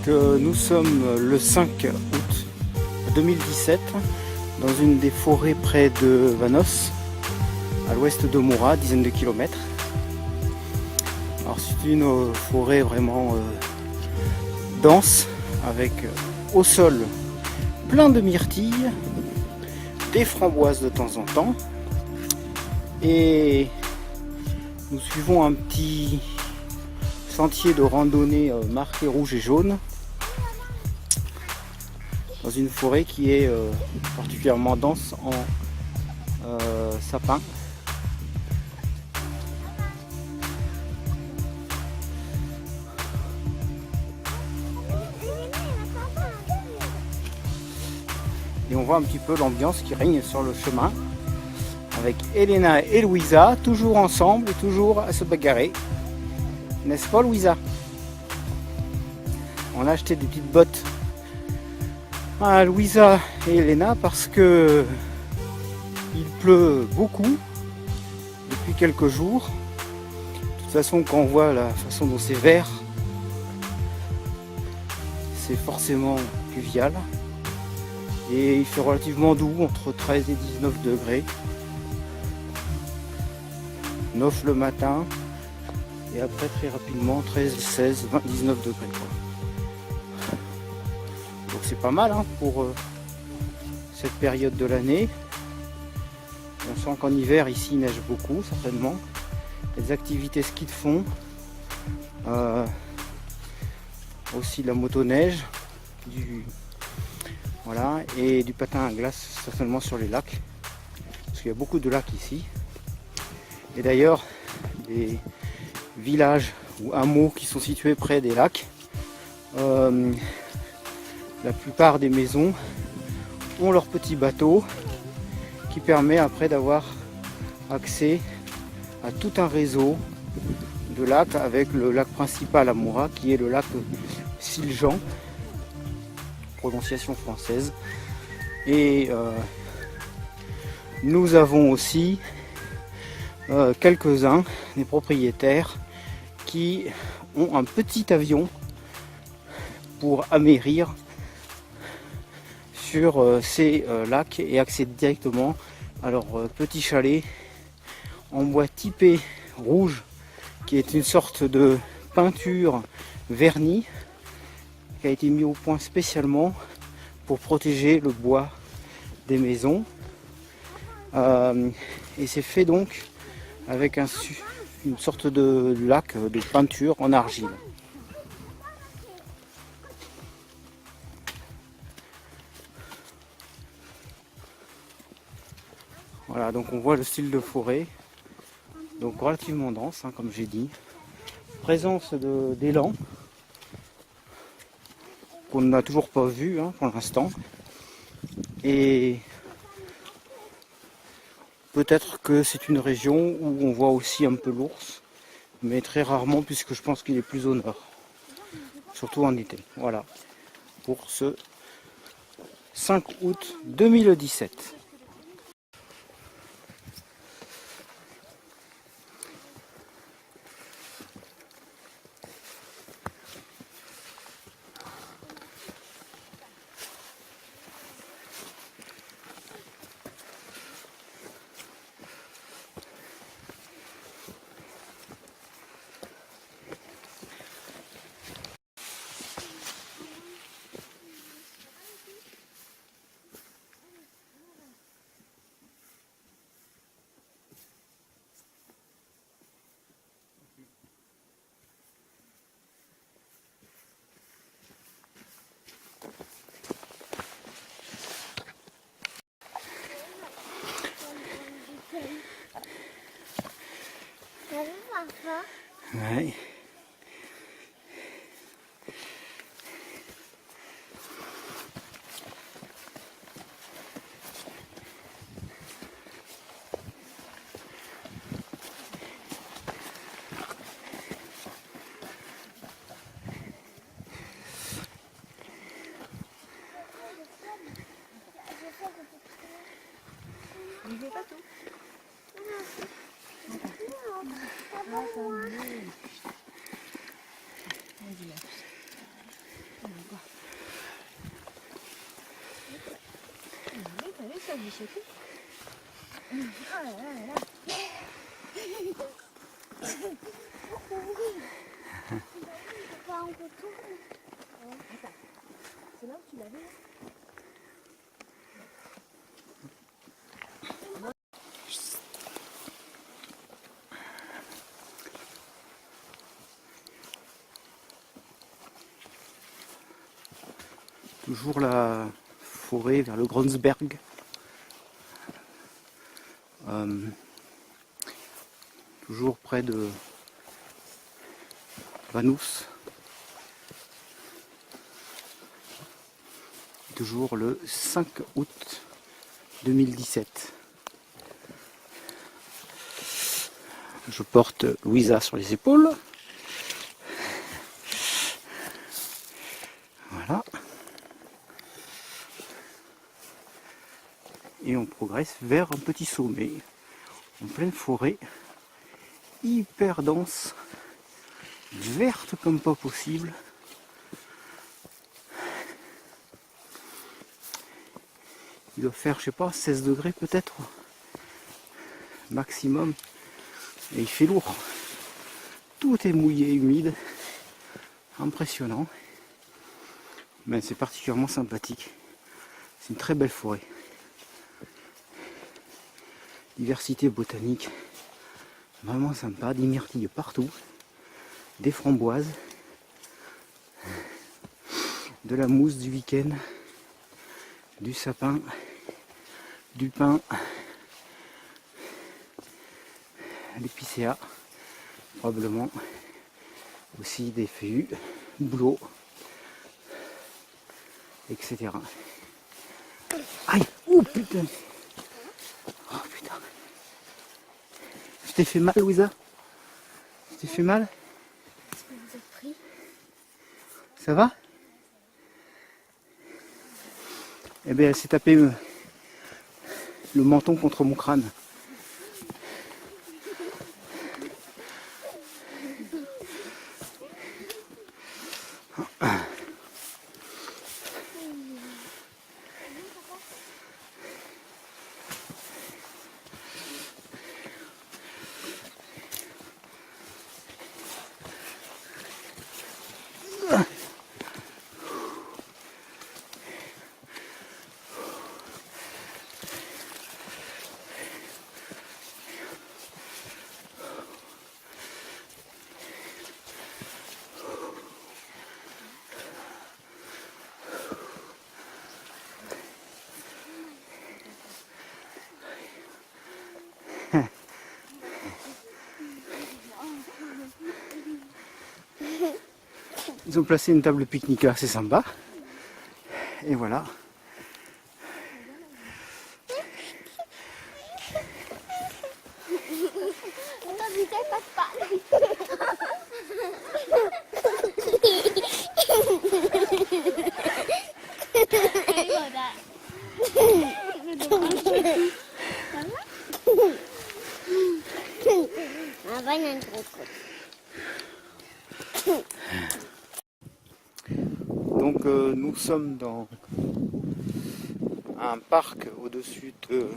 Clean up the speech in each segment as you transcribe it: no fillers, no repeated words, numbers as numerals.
que nous sommes le 5 août 2017 dans une des forêts près de Vanos, à l'ouest de Moura, dizaines de kilomètres. Alors c'est une forêt vraiment dense, avec au sol plein de myrtilles, des framboises de temps en temps, et nous suivons un petit sentier de randonnée marqué rouge et jaune dans une forêt qui est particulièrement dense en sapins. Et on voit un petit peu l'ambiance qui règne sur le chemin avec Elena et Louisa, toujours ensemble et toujours à se bagarrer. N'est-ce pas, Louisa? On a acheté des petites bottes à Louisa et Elena parce que il pleut beaucoup depuis quelques jours. De toute façon, quand on voit la façon dont c'est vert, c'est forcément pluvial. Et il fait relativement doux, entre 13 et 19 degrés. 9 le matin. Et après très rapidement 13, 16, 20, 19 degrés. Donc c'est pas mal pour cette période de l'année. On sent qu'en hiver ici il neige beaucoup certainement. Les activités ski de fond. Aussi de la motoneige. Voilà, et du patin à glace certainement sur les lacs. Parce qu'il y a beaucoup de lacs ici. Et d'ailleurs des villages ou hameaux qui sont situés près des lacs. La plupart des maisons ont leur petit bateau qui permet après d'avoir accès à tout un réseau de lacs, avec le lac principal à Moura qui est le lac Siljan, prononciation française. Et nous avons aussi quelques-uns des propriétaires qui ont un petit avion pour amérir sur ces lacs et accéder directement à leur petit chalet en bois typé rouge, qui est une sorte de peinture vernie qui a été mis au point spécialement pour protéger le bois des maisons. Et c'est fait donc avec une sorte de lac de peinture en argile. Voilà, donc on voit le style de forêt, donc relativement dense, comme j'ai dit. Présence d'élan qu'on n'a toujours pas vu pour l'instant. Et peut-être que c'est une région où on voit aussi un peu l'ours, mais très rarement, puisque je pense qu'il est plus au nord, surtout en été. Voilà, pour ce 5 août 2017. Ouais. Il fait pas tout. Vas-y, là. C'est là où tu l'avais. Toujours la forêt vers le Gronsberg. Toujours près de Vanus. Toujours le 5 août 2017. Je porte Louisa sur les épaules. Voilà. Et on progresse vers un petit sommet en pleine forêt, hyper dense, verte comme pas possible. Il doit faire, je sais pas, 16 degrés peut-être maximum. Et il fait lourd. Tout est mouillé, humide. Impressionnant. Mais c'est particulièrement sympathique. C'est une très belle forêt. Diversité botanique. Vraiment sympa. Des myrtilles partout. Des framboises. De la mousse du week-end. Du sapin. Du pain. L'épicéa. Probablement. Aussi des feuillus. Bouleaux. Etc. Aïe! Oh putain! Oh putain! Je t'ai fait mal, Louisa? Je t'ai fait mal? Est-ce que vous êtes pris? Ça va? Eh bien, elle s'est tapé le menton contre mon crâne. Ils ont placé une table pique-nique assez sympa. Et voilà. Donc nous sommes dans un parc au-dessus de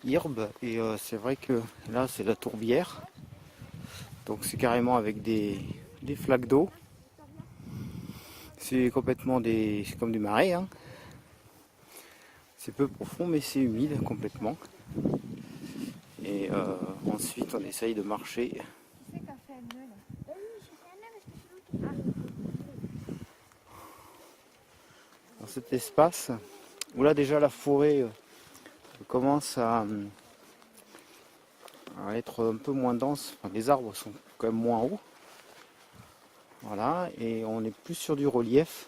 Irbe et c'est vrai que là c'est la tourbière, donc c'est carrément avec des flaques d'eau. C'est complètement c'est comme du marais, hein. C'est peu profond mais c'est humide complètement. Et ensuite on essaye de marcher dans cet espace où là déjà la forêt commence à être un peu moins dense. Enfin, les arbres sont quand même moins hauts. Voilà, et on est plus sur du relief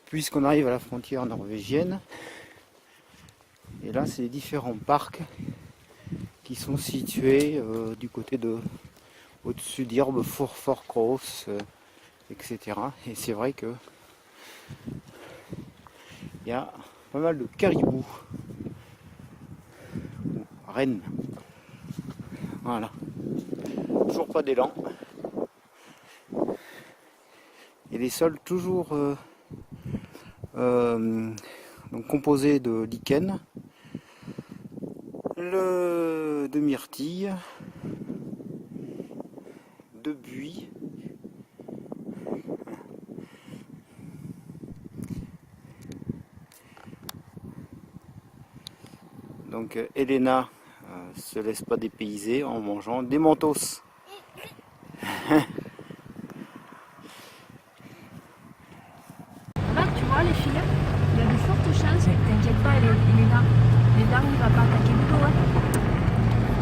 puisqu'on arrive à la frontière norvégienne. Et là c'est les différents parcs qui sont situés du côté de au-dessus d'Irbe, Forfors, etc. Et c'est vrai que il y a pas mal de caribous, rennes. Voilà. Toujours pas d'élan. Et les sols toujours donc composé de lichen, de myrtille, de buis, donc Elena se laisse pas dépayser en mangeant des mentos. Là, tu vois les filets, il y a de fortes chances, t'inquiète pas, il est là. Il est là, il va pas attaquer le dos, hein.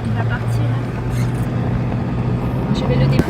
Il va partir, hein. Je vais le démarrer.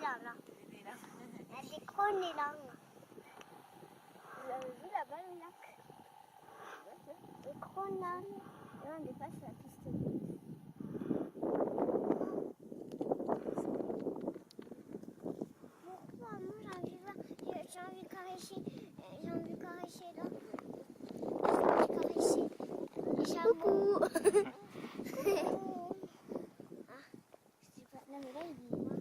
là, là. Il y a des crônes et là. Vous avez vu là-bas le lac? Les crônes là. Là, on dépasse la piste. Pourquoi? Moi, j'ai envie de voir. J'ai envie de caresser. J'ai envie de caresser là. J'ai envie de caresser les chameaux. Coucou. Non, mais là, il dit moi.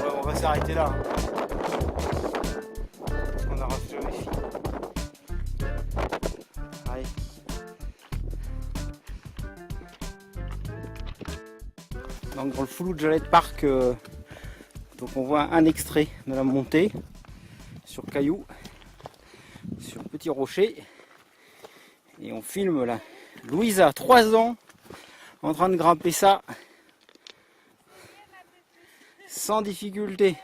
On va s'arrêter là. On a raflé les filles. Allez. Donc dans le Fulu Jaled Park, donc on voit un extrait de la montée sur cailloux, sur petit rocher, et on filme là Louisa, 3 ans, en train de grimper ça sans difficulté.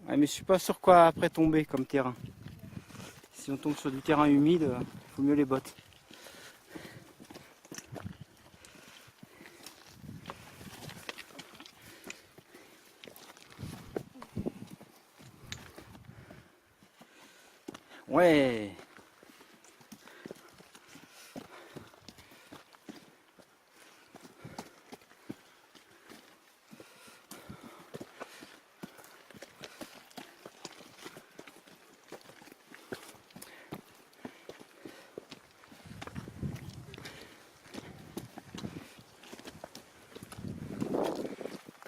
Ouais, mais je suis pas sûr quoi après tomber comme terrain. Si on tombe sur du terrain humide, il faut mieux les bottes. Ouais.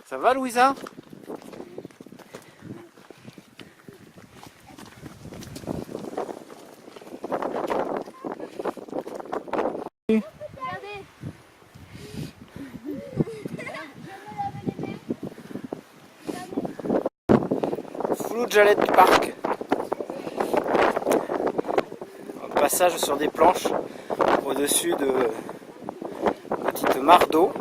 Ça va, Louisa? Regardez. Fulu Jaled Park. Un passage sur des planches au-dessus de petites mares d'eau.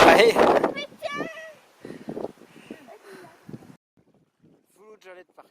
Allez. Fulu Jaled Park.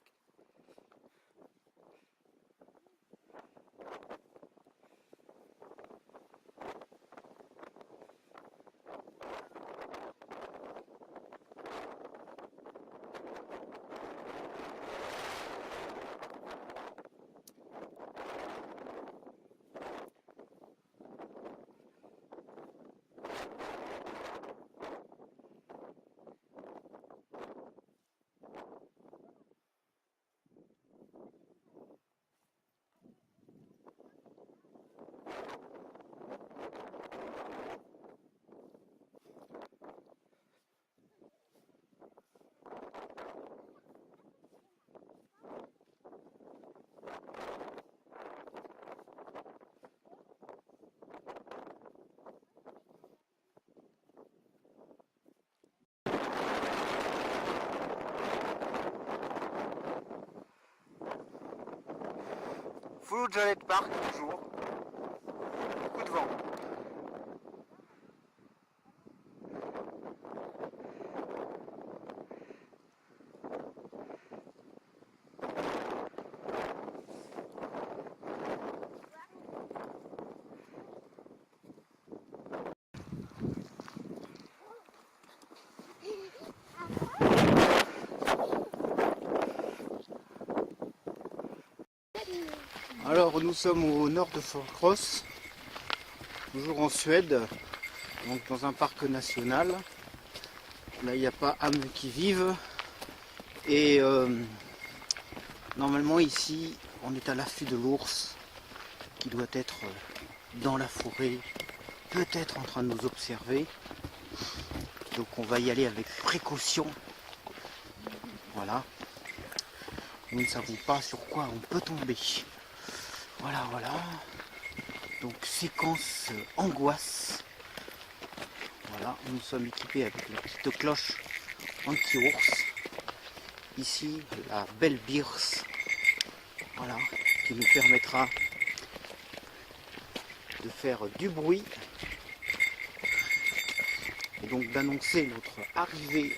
Fulu Jaled Park, toujours. Beaucoup de vent. Alors nous sommes au nord de Forcross, toujours en Suède, donc dans un parc national. Là il n'y a pas âme qui vive et normalement ici on est à l'affût de l'ours qui doit être dans la forêt, peut-être en train de nous observer. Donc on va y aller avec précaution. Voilà. Nous ne savons pas sur quoi on peut tomber. Voilà, voilà. Donc séquence angoisse. Voilà, nous sommes équipés avec la petite cloche anti-ours. Ici, la belle Beers. Voilà, qui nous permettra de faire du bruit et donc d'annoncer notre arrivée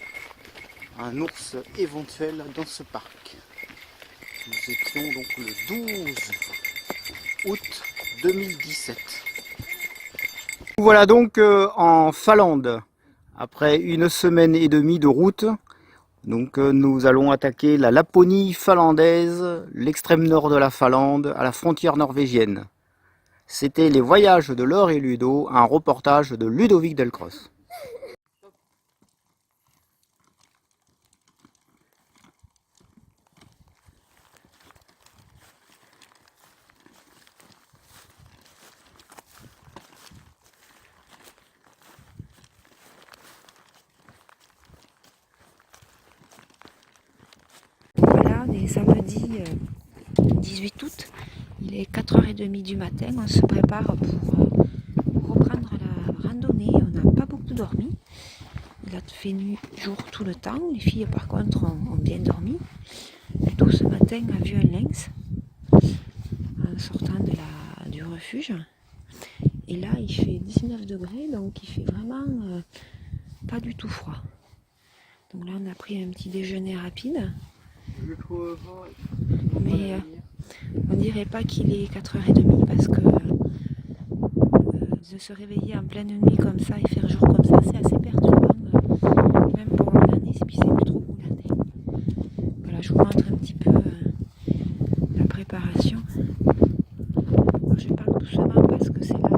à un ours éventuel dans ce parc. Nous étions donc le 12 août 2017. Voilà donc en Finlande, après une semaine et demie de route. Donc nous allons attaquer la Laponie finlandaise, l'extrême nord de la Finlande, à la frontière norvégienne. C'était les voyages de Laure et Ludo, un reportage de Ludovic Delcros. Voilà, on est samedi 18 août, il est 4h30 du matin, on se prépare pour reprendre la randonnée, on n'a pas beaucoup dormi, il a fait nuit jour tout le temps, les filles par contre ont bien dormi. Plutôt ce matin a vu un lynx en sortant du refuge, et là il fait 19 degrés, donc il fait vraiment pas du tout froid. Donc là on a pris un petit déjeuner rapide. Mais on dirait pas qu'il est 4h30 parce que de se réveiller en pleine nuit comme ça et faire jour comme ça, c'est assez perturbant, même pour l'année, puis c'est plus trop cool l'année. Voilà, je vous montre un petit peu la préparation. Alors, je parle doucement parce que c'est là où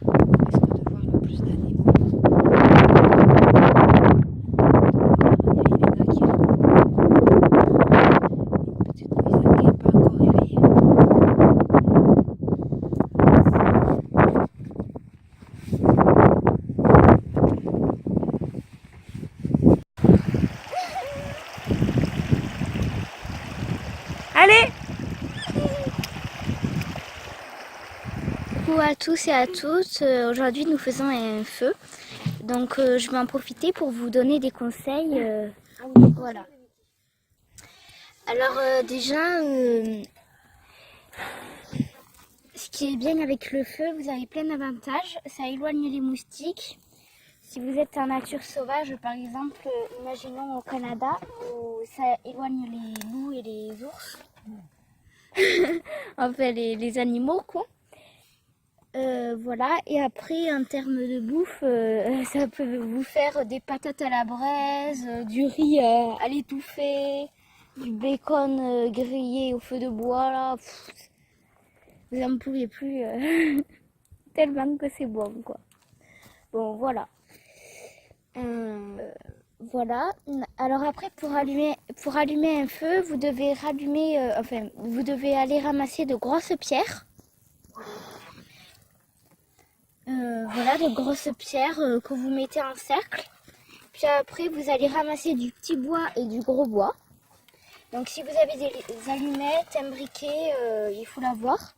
on risque de voir le plus d'animaux. Allez! Coucou à tous et à toutes, aujourd'hui nous faisons un feu, donc je vais en profiter pour vous donner des conseils, voilà. Alors déjà, ce qui est bien avec le feu, vous avez plein d'avantages, ça éloigne les moustiques. Si vous êtes en nature sauvage, par exemple, imaginons au Canada, où ça éloigne les loups et les ours, enfin les animaux quoi. Voilà, et après en termes de bouffe, ça peut vous faire des patates à la braise, du riz à l'étouffer, du bacon grillé au feu de bois, là. Pff, vous n'en pouvez plus, tellement que c'est bon, quoi. Bon, voilà. Voilà. Alors après, pour allumer un feu, vous devez vous devez aller ramasser de grosses pierres. Voilà, de grosses pierres que vous mettez en cercle. Puis après, vous allez ramasser du petit bois et du gros bois. Donc si vous avez des allumettes, un briquet, il faut l'avoir.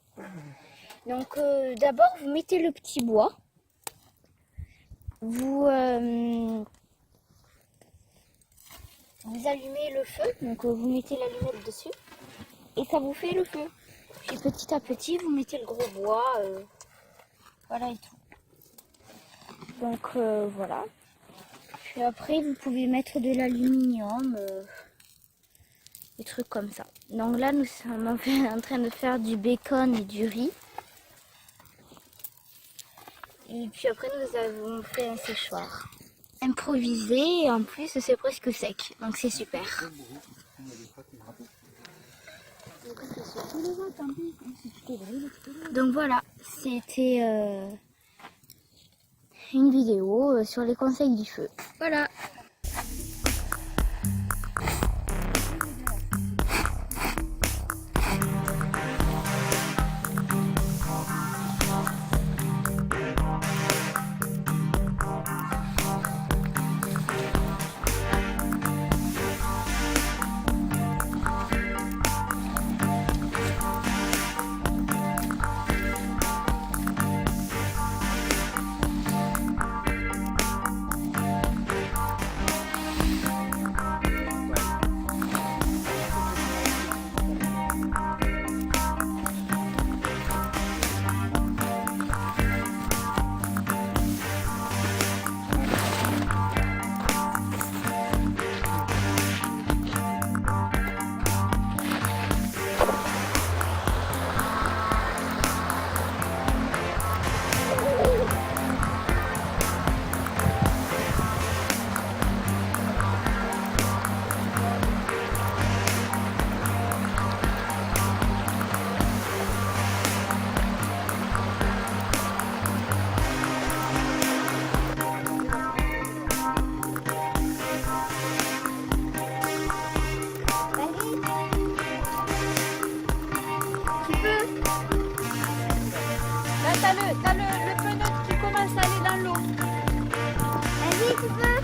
Donc d'abord, vous mettez le petit bois. Vous allumez le feu, donc vous mettez l'allumette dessus. Et ça vous fait le feu. Puis petit à petit, vous mettez le gros bois. Voilà et tout. Donc voilà. Puis après, vous pouvez mettre de l'aluminium, des trucs comme ça. Donc là, nous sommes en train de faire du bacon et du riz. Et puis après, nous avons fait un séchoir. Improvisé et en plus, c'est presque sec. Donc c'est super. Donc voilà, c'était une vidéo sur les conseils du feu. Voilà. T'as le pneu qui commence à aller dans l'eau. Vas-y, tu peux.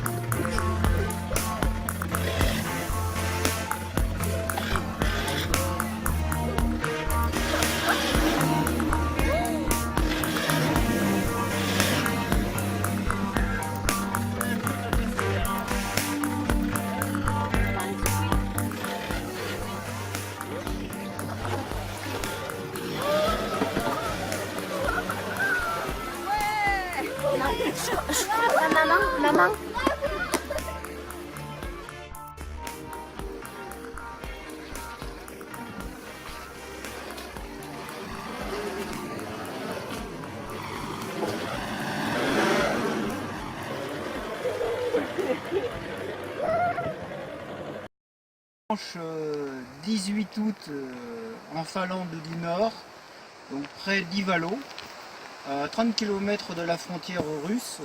Maman. Dimanche 18 août en Finlande du Nord, donc près d'Ivalo, à 30 km de la frontière russe.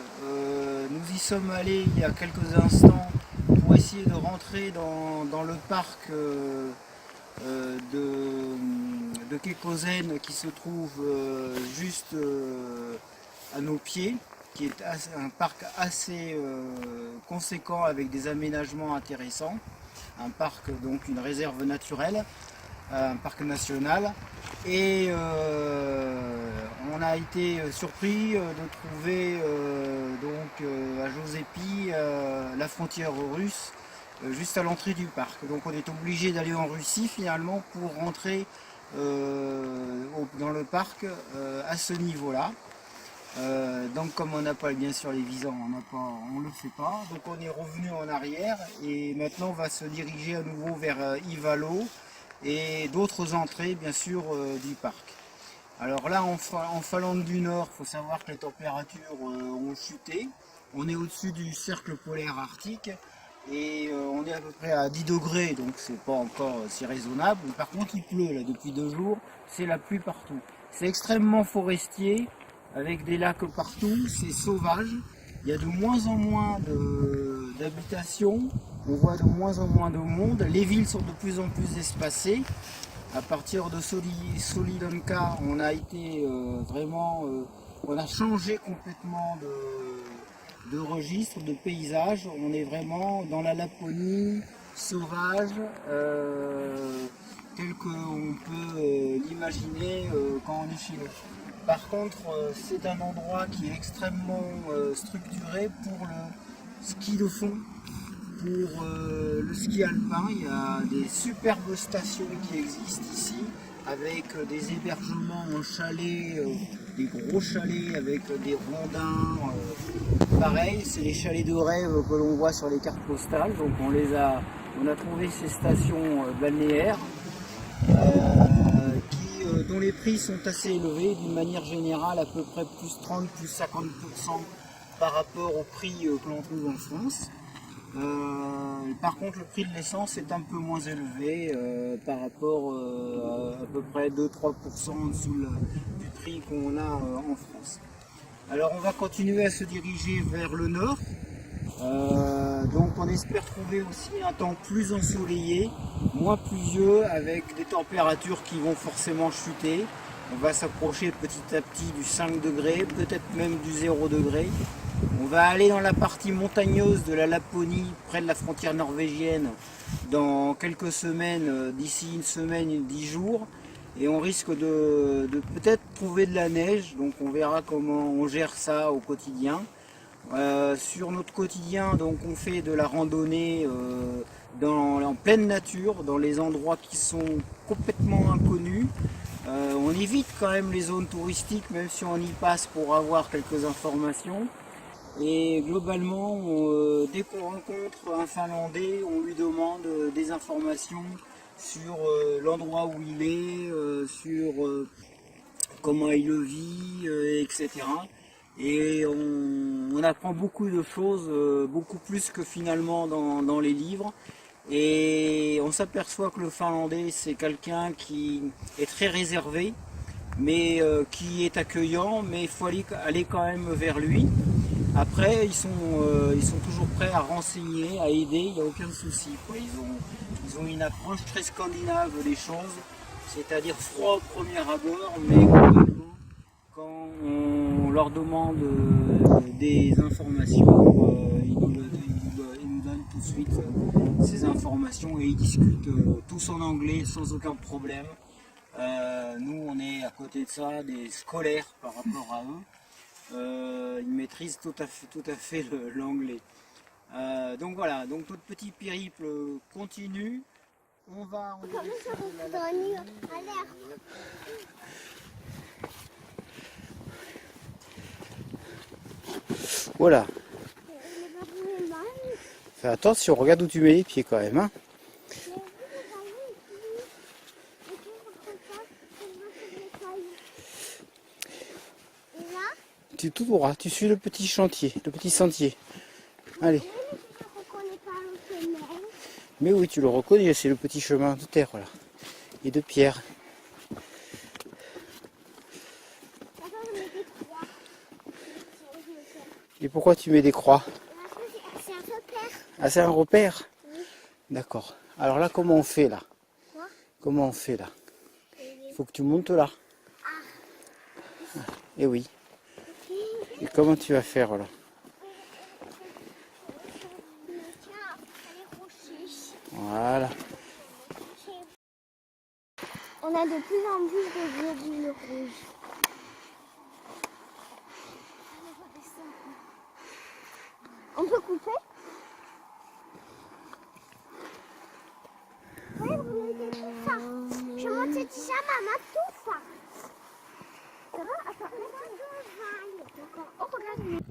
Nous y sommes allés il y a quelques instants pour essayer de rentrer dans le parc de Kekozen qui se trouve juste à nos pieds, qui est un parc assez conséquent avec des aménagements intéressants. Un parc, donc une réserve naturelle, un parc national, et on a été surpris de trouver à Josépy la frontière russe juste à l'entrée du parc. Donc on est obligé d'aller en Russie finalement pour rentrer dans le parc à ce niveau-là. Donc comme on n'a pas bien sûr les visas, on ne le fait pas, donc on est revenu en arrière et maintenant on va se diriger à nouveau vers Ivalo et d'autres entrées bien sûr du parc. Alors là en Finlande du Nord, il faut savoir que les températures ont chuté, on est au-dessus du cercle polaire arctique et on est à peu près à 10 degrés, donc c'est pas encore si raisonnable. Mais par contre il pleut là depuis 2 jours, c'est la pluie partout. C'est extrêmement forestier, avec des lacs partout, c'est sauvage, il y a de moins en moins d'habitations, on voit de moins en moins de monde, les villes sont de plus en plus espacées. À partir de Solidanka, on a été on a changé complètement de registre, de paysage, on est vraiment dans la Laponie sauvage, tel qu'on peut l'imaginer quand on est chez nous. Par contre, c'est un endroit qui est extrêmement structuré pour le ski de fond, pour le ski alpin. Il y a des superbes stations qui existent ici, avec des hébergements en chalet, des gros chalets avec des rondins. Pareil, c'est les chalets de rêve que l'on voit sur les cartes postales. Donc on a trouvé ces stations balnéaires. Dont les prix sont assez élevés, d'une manière générale à peu près plus 30, plus 50% par rapport au prix que l'on trouve en France. Par contre, le prix de l'essence est un peu moins élevé par rapport à peu près 2-3% en dessous du prix qu'on a en France. Alors on va continuer à se diriger vers le nord. Donc on espère trouver aussi un temps plus ensoleillé, moins pluvieux, avec des températures qui vont forcément chuter. On va s'approcher petit à petit du 5 degrés, peut-être même du 0 degré. On va aller dans la partie montagneuse de la Laponie, près de la frontière norvégienne, dans quelques semaines, d'ici une semaine, 10 jours. Et on risque de peut-être trouver de la neige, donc on verra comment on gère ça au quotidien. Sur notre quotidien, donc on fait de la randonnée en pleine nature, dans les endroits qui sont complètement inconnus. On évite quand même les zones touristiques, même si on y passe pour avoir quelques informations. Et globalement, dès qu'on rencontre un Finlandais, on lui demande des informations sur l'endroit où il est, sur comment il le vit, etc. Et on apprend beaucoup de choses, beaucoup plus que finalement dans les livres. Et on s'aperçoit que le Finlandais, c'est quelqu'un qui est très réservé, mais qui est accueillant, mais il faut aller quand même vers lui. Après, ils sont toujours prêts à renseigner, à aider, il n'y a aucun souci, quoi. Ils ont une approche très scandinave des choses, c'est-à-dire froid au premier abord, mais globalement, quand on leur demande des informations, ils nous donnent tout de suite ces informations et ils discutent tous en anglais sans aucun problème. Nous, on est à côté de ça, des scolaires par rapport à eux. Ils maîtrisent tout à fait l'anglais. Donc voilà, donc notre petit périple continue. On va en direction de la Laponie. Voilà. Fais attention, regarde où tu mets les pieds quand même. Hein. Tu es tout droit, tu suis le petit chantier, le petit sentier. Allez. Mais oui, tu le reconnais, c'est le petit chemin de terre là. Et de pierre. Et pourquoi tu mets des croix? C'est un repère. Ah, c'est un repère? Oui. D'accord. Alors là, comment on fait là? Quoi? Comment on fait là? Il faut que tu montes là. Ah. Et oui. Et comment tu vas faire là? Voilà. On a de plus en plus de globules rouges. On peut couper? Oui, vous mettez tout ça. Je monte déjà maman tout ça. Ça va? Attends, d'accord. Oh, regarde.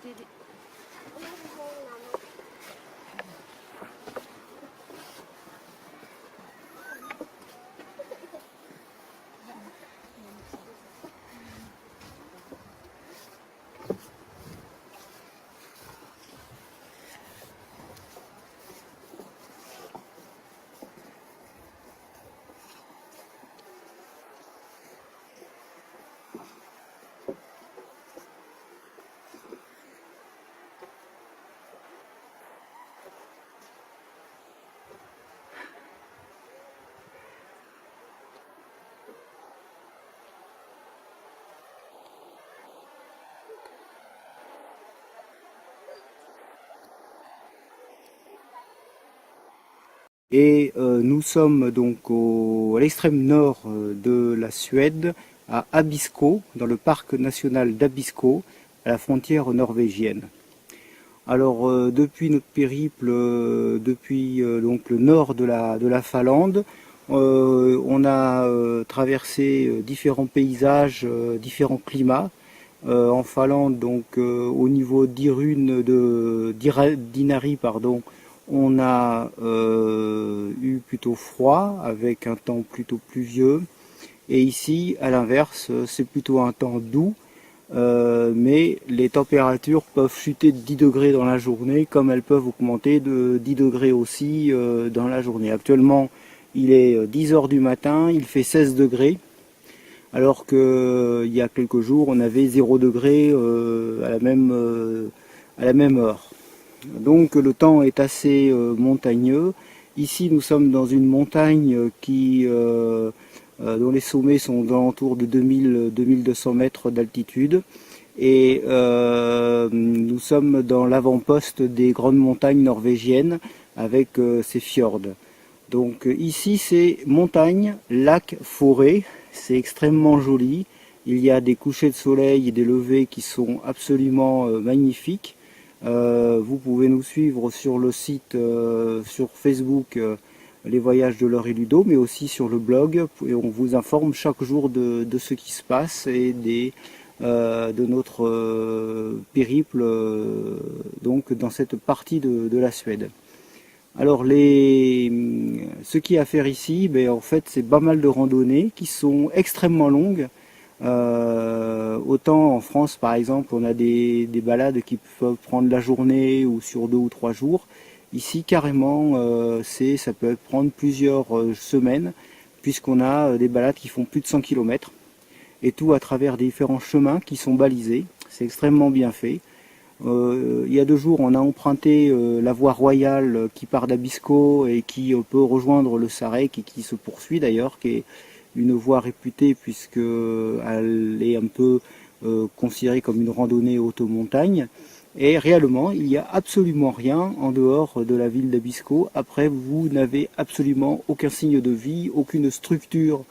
t'aider. Et nous sommes donc à l'extrême nord de la Suède, à Abisko, dans le parc national d'Abisko, à la frontière norvégienne. Alors depuis notre périple, depuis donc le nord de la Finlande, on a traversé différents paysages, différents climats. En Finlande, donc au niveau d'Inari, pardon, on a eu plutôt froid avec un temps plutôt pluvieux. Et ici, à l'inverse, c'est plutôt un temps doux. Mais les températures peuvent chuter de 10 degrés dans la journée, comme elles peuvent augmenter de 10 degrés aussi dans la journée. Actuellement, il est 10 heures du matin, il fait 16 degrés, alors qu'il y a quelques jours, on avait 0 degré à la même heure. Donc le temps est assez montagneux. Ici, nous sommes dans une montagne dont les sommets sont d'alentour de 2200 mètres d'altitude. Et nous sommes dans l'avant-poste des grandes montagnes norvégiennes avec ces fjords. Donc ici c'est montagne, lac, forêt, c'est extrêmement joli. Il y a des couchers de soleil et des levées qui sont absolument magnifiques. Vous pouvez nous suivre sur le site, sur Facebook, les voyages de Laure et Ludo, mais aussi sur le blog, et on vous informe chaque jour de ce qui se passe et de notre périple donc dans cette partie de la Suède. Alors ce qu'il y a à faire ici, en fait c'est pas mal de randonnées qui sont extrêmement longues. Autant en France par exemple on a des balades qui peuvent prendre la journée ou sur 2 ou 3 jours. Ici carrément ça peut prendre plusieurs semaines puisqu'on a des balades qui font plus de 100 km et tout à travers des différents chemins qui sont balisés. C'est extrêmement bien fait. Il y a 2 jours on a emprunté la voie royale qui part d'Abisko et qui peut rejoindre le Sarek et qui se poursuit d'ailleurs, qui est une voie réputée puisqu'elle est un peu considérée comme une randonnée haute montagne. Et réellement, il n'y a absolument rien en dehors de la ville d'Abisko. Après, vous n'avez absolument aucun signe de vie, aucune structure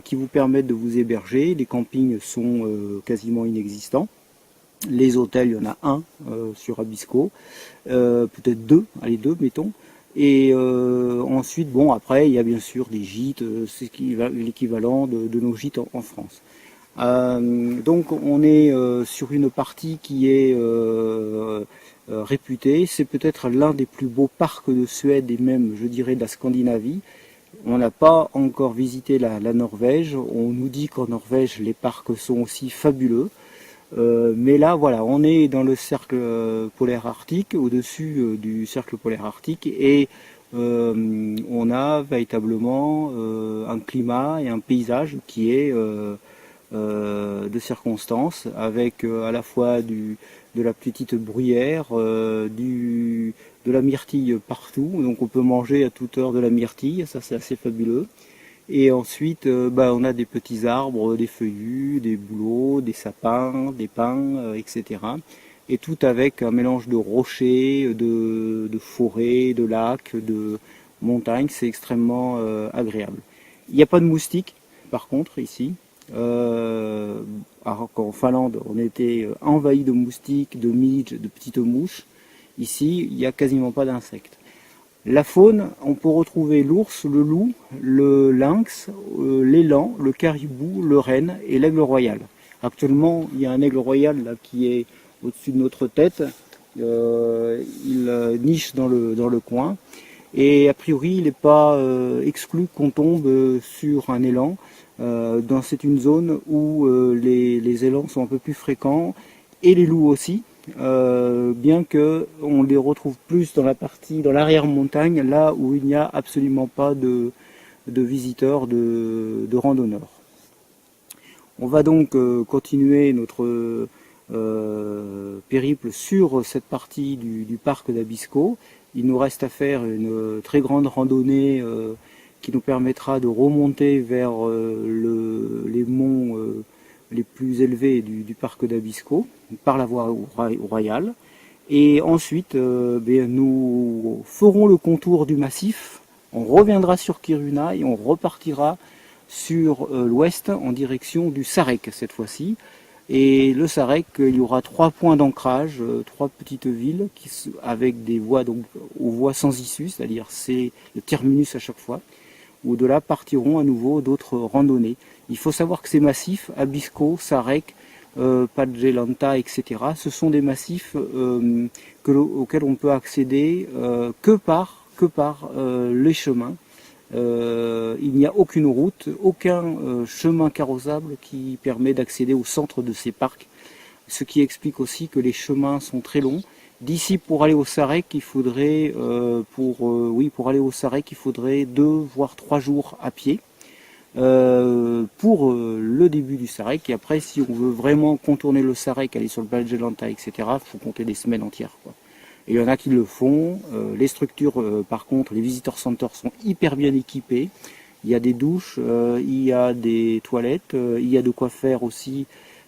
qui vous permette de vous héberger. Les campings sont quasiment inexistants. Les hôtels, il y en a un sur Abisko, peut-être 2, allez 2 mettons. Et ensuite, bon, après, il y a bien sûr des gîtes, c'est l'équivalent de nos gîtes en France. Donc on est sur une partie qui est réputée, c'est peut-être l'un des plus beaux parcs de Suède et même je dirais de la Scandinavie. On n'a pas encore visité la Norvège, on nous dit qu'en Norvège les parcs sont aussi fabuleux, mais là voilà, on est dans le cercle polaire arctique, au-dessus du cercle polaire arctique et on a véritablement un climat et un paysage qui est de circonstances, avec à la fois de la petite bruyère, de la myrtille partout, donc on peut manger à toute heure de la myrtille, ça c'est assez fabuleux. Et ensuite on a des petits arbres, des feuillus, des bouleaux, des sapins, des pins, etc. Et tout avec un mélange de rochers, de forêts, de lacs, de montagnes, c'est extrêmement agréable. Il n'y a pas de moustiques par contre ici. Alors qu'en Finlande on était envahi de moustiques, de midges, de petites mouches. Ici il n'y a quasiment pas d'insectes. La faune, on peut retrouver l'ours, le loup, le lynx, l'élan, le caribou, le renne et l'aigle royal. Actuellement il y a un aigle royal là, qui est au-dessus de notre tête. Il niche dans le coin. Et a priori, il n'est pas exclu qu'on tombe sur un élan. C'est une zone où les élans sont un peu plus fréquents et les loups aussi. Bien que on les retrouve plus dans l'arrière-montagne, là où il n'y a absolument pas de visiteurs, de randonneurs. On va donc continuer notre périple sur cette partie du parc d'Abisko. Il nous reste à faire une très grande randonnée qui nous permettra de remonter vers les monts les plus élevés du parc d'Abisko par la voie royale. Et ensuite, nous ferons le contour du massif, on reviendra sur Kiruna et on repartira sur l'ouest en direction du Sarek cette fois-ci. Et le Sarek, il y aura 3 points d'ancrage, 3 petites villes avec des voies aux voies sans issue, c'est-à-dire c'est le terminus à chaque fois, où de là partiront à nouveau d'autres randonnées. Il faut savoir que ces massifs, Abisko, Sarek, Padjelanta, etc., ce sont des massifs auxquels on peut accéder que par les chemins. Il n'y a aucune route, aucun chemin carrossable qui permet d'accéder au centre de ces parcs, ce qui explique aussi que les chemins sont très longs. D'ici pour aller au Sarek, il faudrait pour aller au Sarek, il faudrait 2 voire 3 jours à pied pour le début du Sarek. Et après, si on veut vraiment contourner le Sarek, aller sur le Padjelanta, etc., il faut compter des semaines entières, quoi. Et il y en a qui le font. Les structures, par contre, les visitor centers sont hyper bien équipés. Il y a des douches, il y a des toilettes, il y a de quoi faire aussi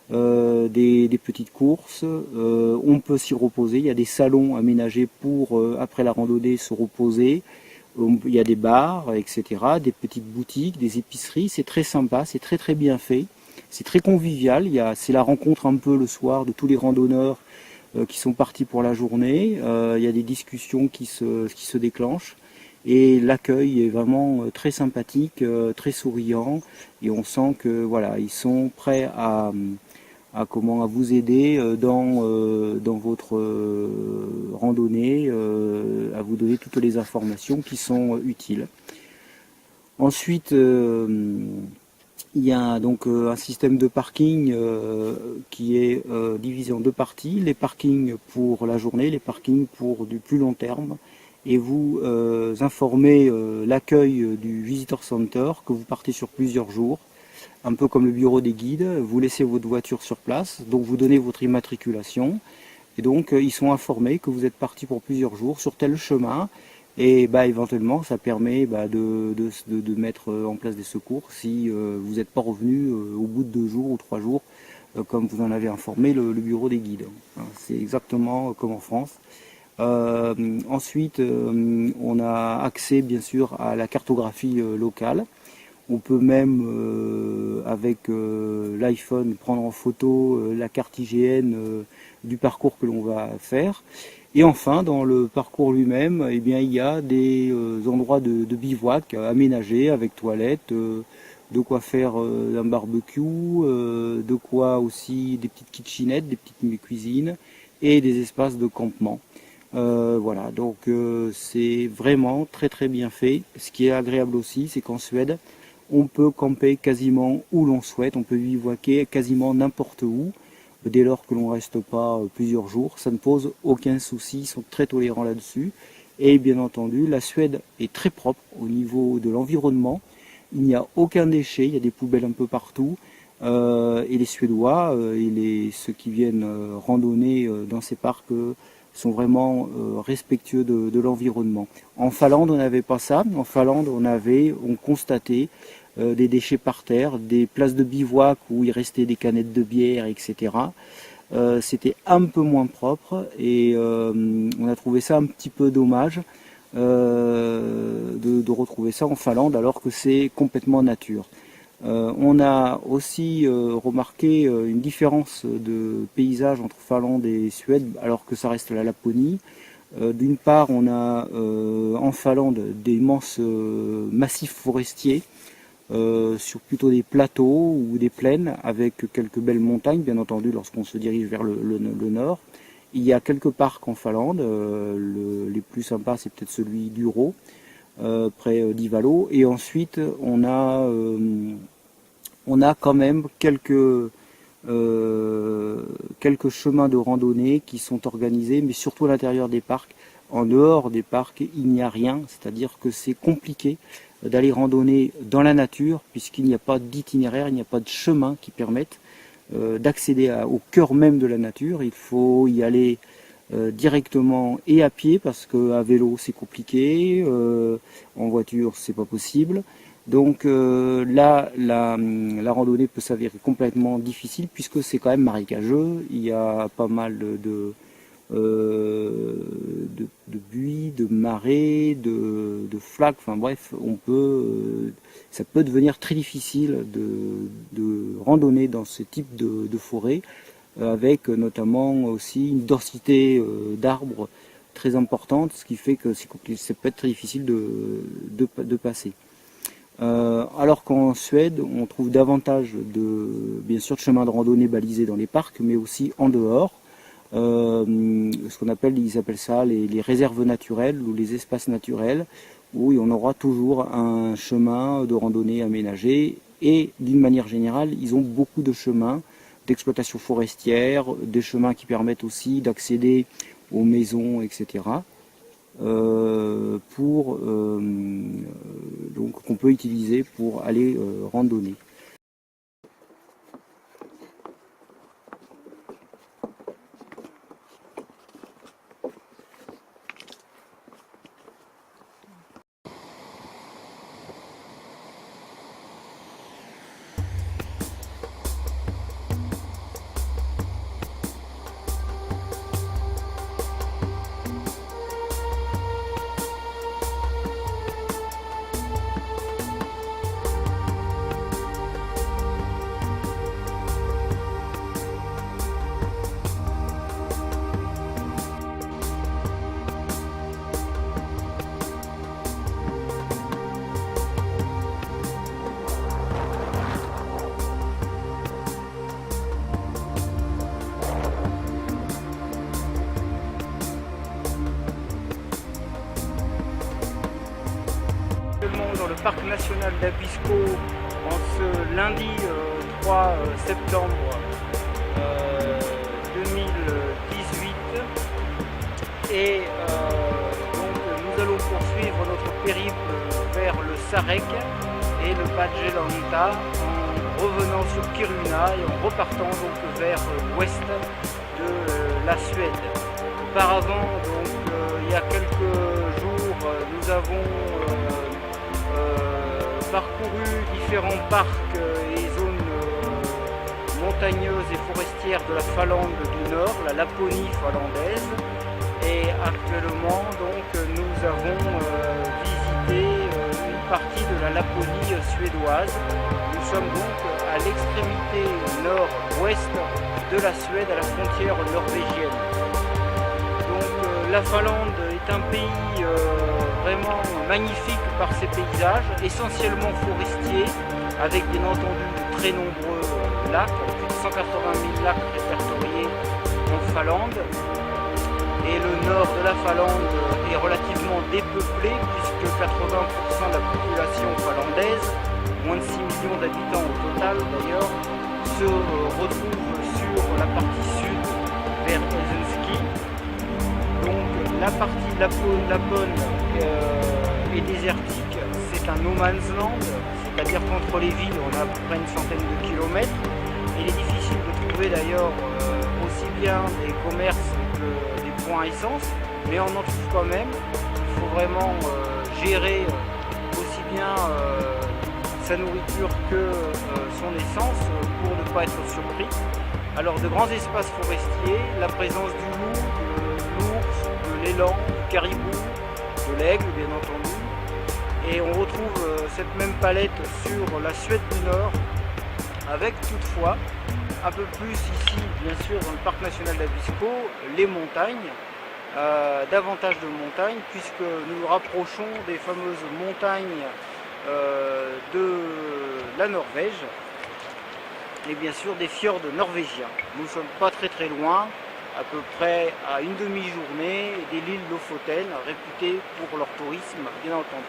des petites courses. On peut s'y reposer. Il y a des salons aménagés pour, après la randonnée, se reposer. Il y a des bars, etc., des petites boutiques, des épiceries. C'est très sympa, c'est très très bien fait. C'est très convivial. C'est la rencontre un peu le soir de tous les randonneurs qui sont partis pour la journée. Il y a des discussions qui se déclenchent et l'accueil est vraiment très sympathique, très souriant, et on sent que voilà, ils sont prêts à vous aider dans votre randonnée, à vous donner toutes les informations qui sont utiles. Ensuite, il y a donc un système de parking qui est divisé en 2 parties, les parkings pour la journée, les parkings pour du plus long terme, et vous informez l'accueil du Visitor Center que vous partez sur plusieurs jours, un peu comme le bureau des guides. Vous laissez votre voiture sur place, donc vous donnez votre immatriculation, et donc ils sont informés que vous êtes parti pour plusieurs jours sur tel chemin. Et éventuellement, ça permet de mettre en place des secours si vous n'êtes pas revenu au bout de 2 jours ou 3 jours, comme vous en avez informé le bureau des guides. C'est exactement comme en France. Ensuite, on a accès bien sûr à la cartographie locale. On peut même, avec l'iPhone, prendre en photo la carte IGN du parcours que l'on va faire. Et enfin, dans le parcours lui-même, il y a des endroits de bivouac aménagés avec toilettes, de quoi faire un barbecue, de quoi aussi des petites kitchenettes, des petites cuisines et des espaces de campement. Voilà, donc c'est vraiment très très bien fait. Ce qui est agréable aussi, c'est qu'en Suède, on peut camper quasiment où l'on souhaite, on peut bivouaquer quasiment n'importe où, dès lors que l'on ne reste pas plusieurs jours. Ça ne pose aucun souci, ils sont très tolérants là-dessus. Et bien entendu, la Suède est très propre au niveau de l'environnement. Il n'y a aucun déchet, il y a des poubelles un peu partout. Et les Suédois et ceux qui viennent randonner dans ces parcs sont vraiment respectueux de l'environnement. En Finlande, on n'avait pas ça. En Finlande, on constatait des déchets par terre, des places de bivouac où il restait des canettes de bière, etc. C'était un peu moins propre et on a trouvé ça un petit peu dommage de retrouver ça en Finlande alors que c'est complètement nature. On a aussi remarqué une différence de paysage entre Finlande et Suède alors que ça reste la Laponie. D'une part, on a en Finlande d'immenses massifs forestiers sur plutôt des plateaux ou des plaines avec quelques belles montagnes, bien entendu, lorsqu'on se dirige vers le nord. Il y a quelques parcs en Finlande, les plus sympas c'est peut-être celui d'Uro, près d'Ivalo, et ensuite on a quand même quelques chemins de randonnée qui sont organisés, mais surtout à l'intérieur des parcs. En dehors des parcs, il n'y a rien, c'est-à-dire que c'est compliqué d'aller randonner dans la nature, puisqu'il n'y a pas d'itinéraire, il n'y a pas de chemin qui permettent d'accéder au cœur même de la nature. Il faut y aller directement et à pied, parce qu'à vélo c'est compliqué, en voiture c'est pas possible. Donc là, la randonnée peut s'avérer complètement difficile, puisque c'est quand même marécageux, il y a pas mal de buis, de marées, de flaques, enfin bref, ça peut devenir très difficile de randonner dans ce type de forêt, avec notamment aussi une densité d'arbres très importante, ce qui fait que ça peut être très difficile de passer. Alors qu'en Suède, on trouve davantage bien sûr de chemins de randonnée balisés dans les parcs, mais aussi en dehors. Ce qu'on appelle, ils appellent ça les réserves naturelles ou les espaces naturels, où on aura toujours un chemin de randonnée aménagé, et d'une manière générale, ils ont beaucoup de chemins d'exploitation forestière, des chemins qui permettent aussi d'accéder aux maisons, etc. Donc qu'on peut utiliser pour aller randonner. Dans le parc national d'Abisko en ce lundi 3 septembre 2018, et donc nous allons poursuivre notre périple vers le Sarek et le Padjelanta en revenant sur Kiruna et en repartant donc vers l'ouest de la Suède. Auparavant, donc il y a quelques jours, nous avons parcouru différents parcs et zones montagneuses et forestières de la Finlande du Nord, la Laponie finlandaise, et actuellement donc nous avons visité une partie de la Laponie suédoise. Nous sommes donc à l'extrémité nord-ouest de la Suède, à la frontière norvégienne. Donc la Finlande est un pays vraiment magnifique par ses paysages, essentiellement forestiers, avec bien entendu de très nombreux lacs, plus de 180 000 lacs répertoriés en Finlande. Et le nord de la Finlande est relativement dépeuplé, puisque 80% de la population finlandaise, moins de 6 millions d'habitants au total d'ailleurs, se retrouve sur la partie sud vers Helsinki. Donc la partie de Lapone est désertique, c'est un no man's land, c'est-à-dire qu'entre les villes on a à peu près une centaine de kilomètres. Il est difficile de trouver d'ailleurs aussi bien des commerces que des points à essence, mais on en trouve quand même. Il faut vraiment gérer aussi bien sa nourriture que son essence pour ne pas être surpris. Alors de grands espaces forestiers, la présence du loup, de l'ours, de l'élan, du caribou, de l'aigle bien entendu. Et on retrouve cette même palette sur la Suède du Nord, avec toutefois un peu plus ici, bien sûr, dans le parc national d'Abisko, les montagnes, davantage de montagnes, puisque nous nous rapprochons des fameuses montagnes de la Norvège et bien sûr des fjords norvégiens. Nous ne sommes pas très loin, à peu près à une demi-journée de l'île Lofoten, réputée pour leur tourisme, bien entendu.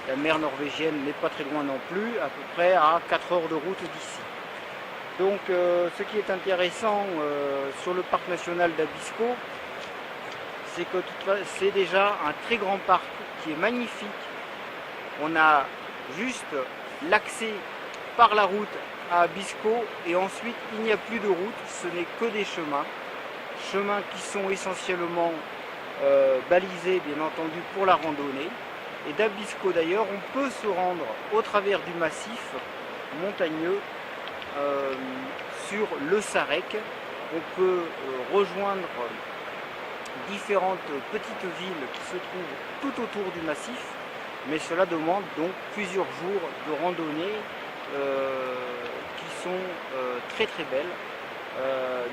La mer norvégienne n'est pas très loin non plus, à peu près à 4 heures de route d'ici. Donc ce qui est intéressant sur le parc national d'Abisko, c'est que c'est déjà un très grand parc qui est magnifique. On a juste l'accès par la route à Abisko et ensuite il n'y a plus de route, ce n'est que des chemins qui sont essentiellement balisés bien entendu pour la randonnée. Et d'Abisko d'ailleurs on peut se rendre au travers du massif montagneux sur le Sarek. On peut rejoindre différentes petites villes qui se trouvent tout autour du massif, mais cela demande donc plusieurs jours de randonnée qui sont très belles.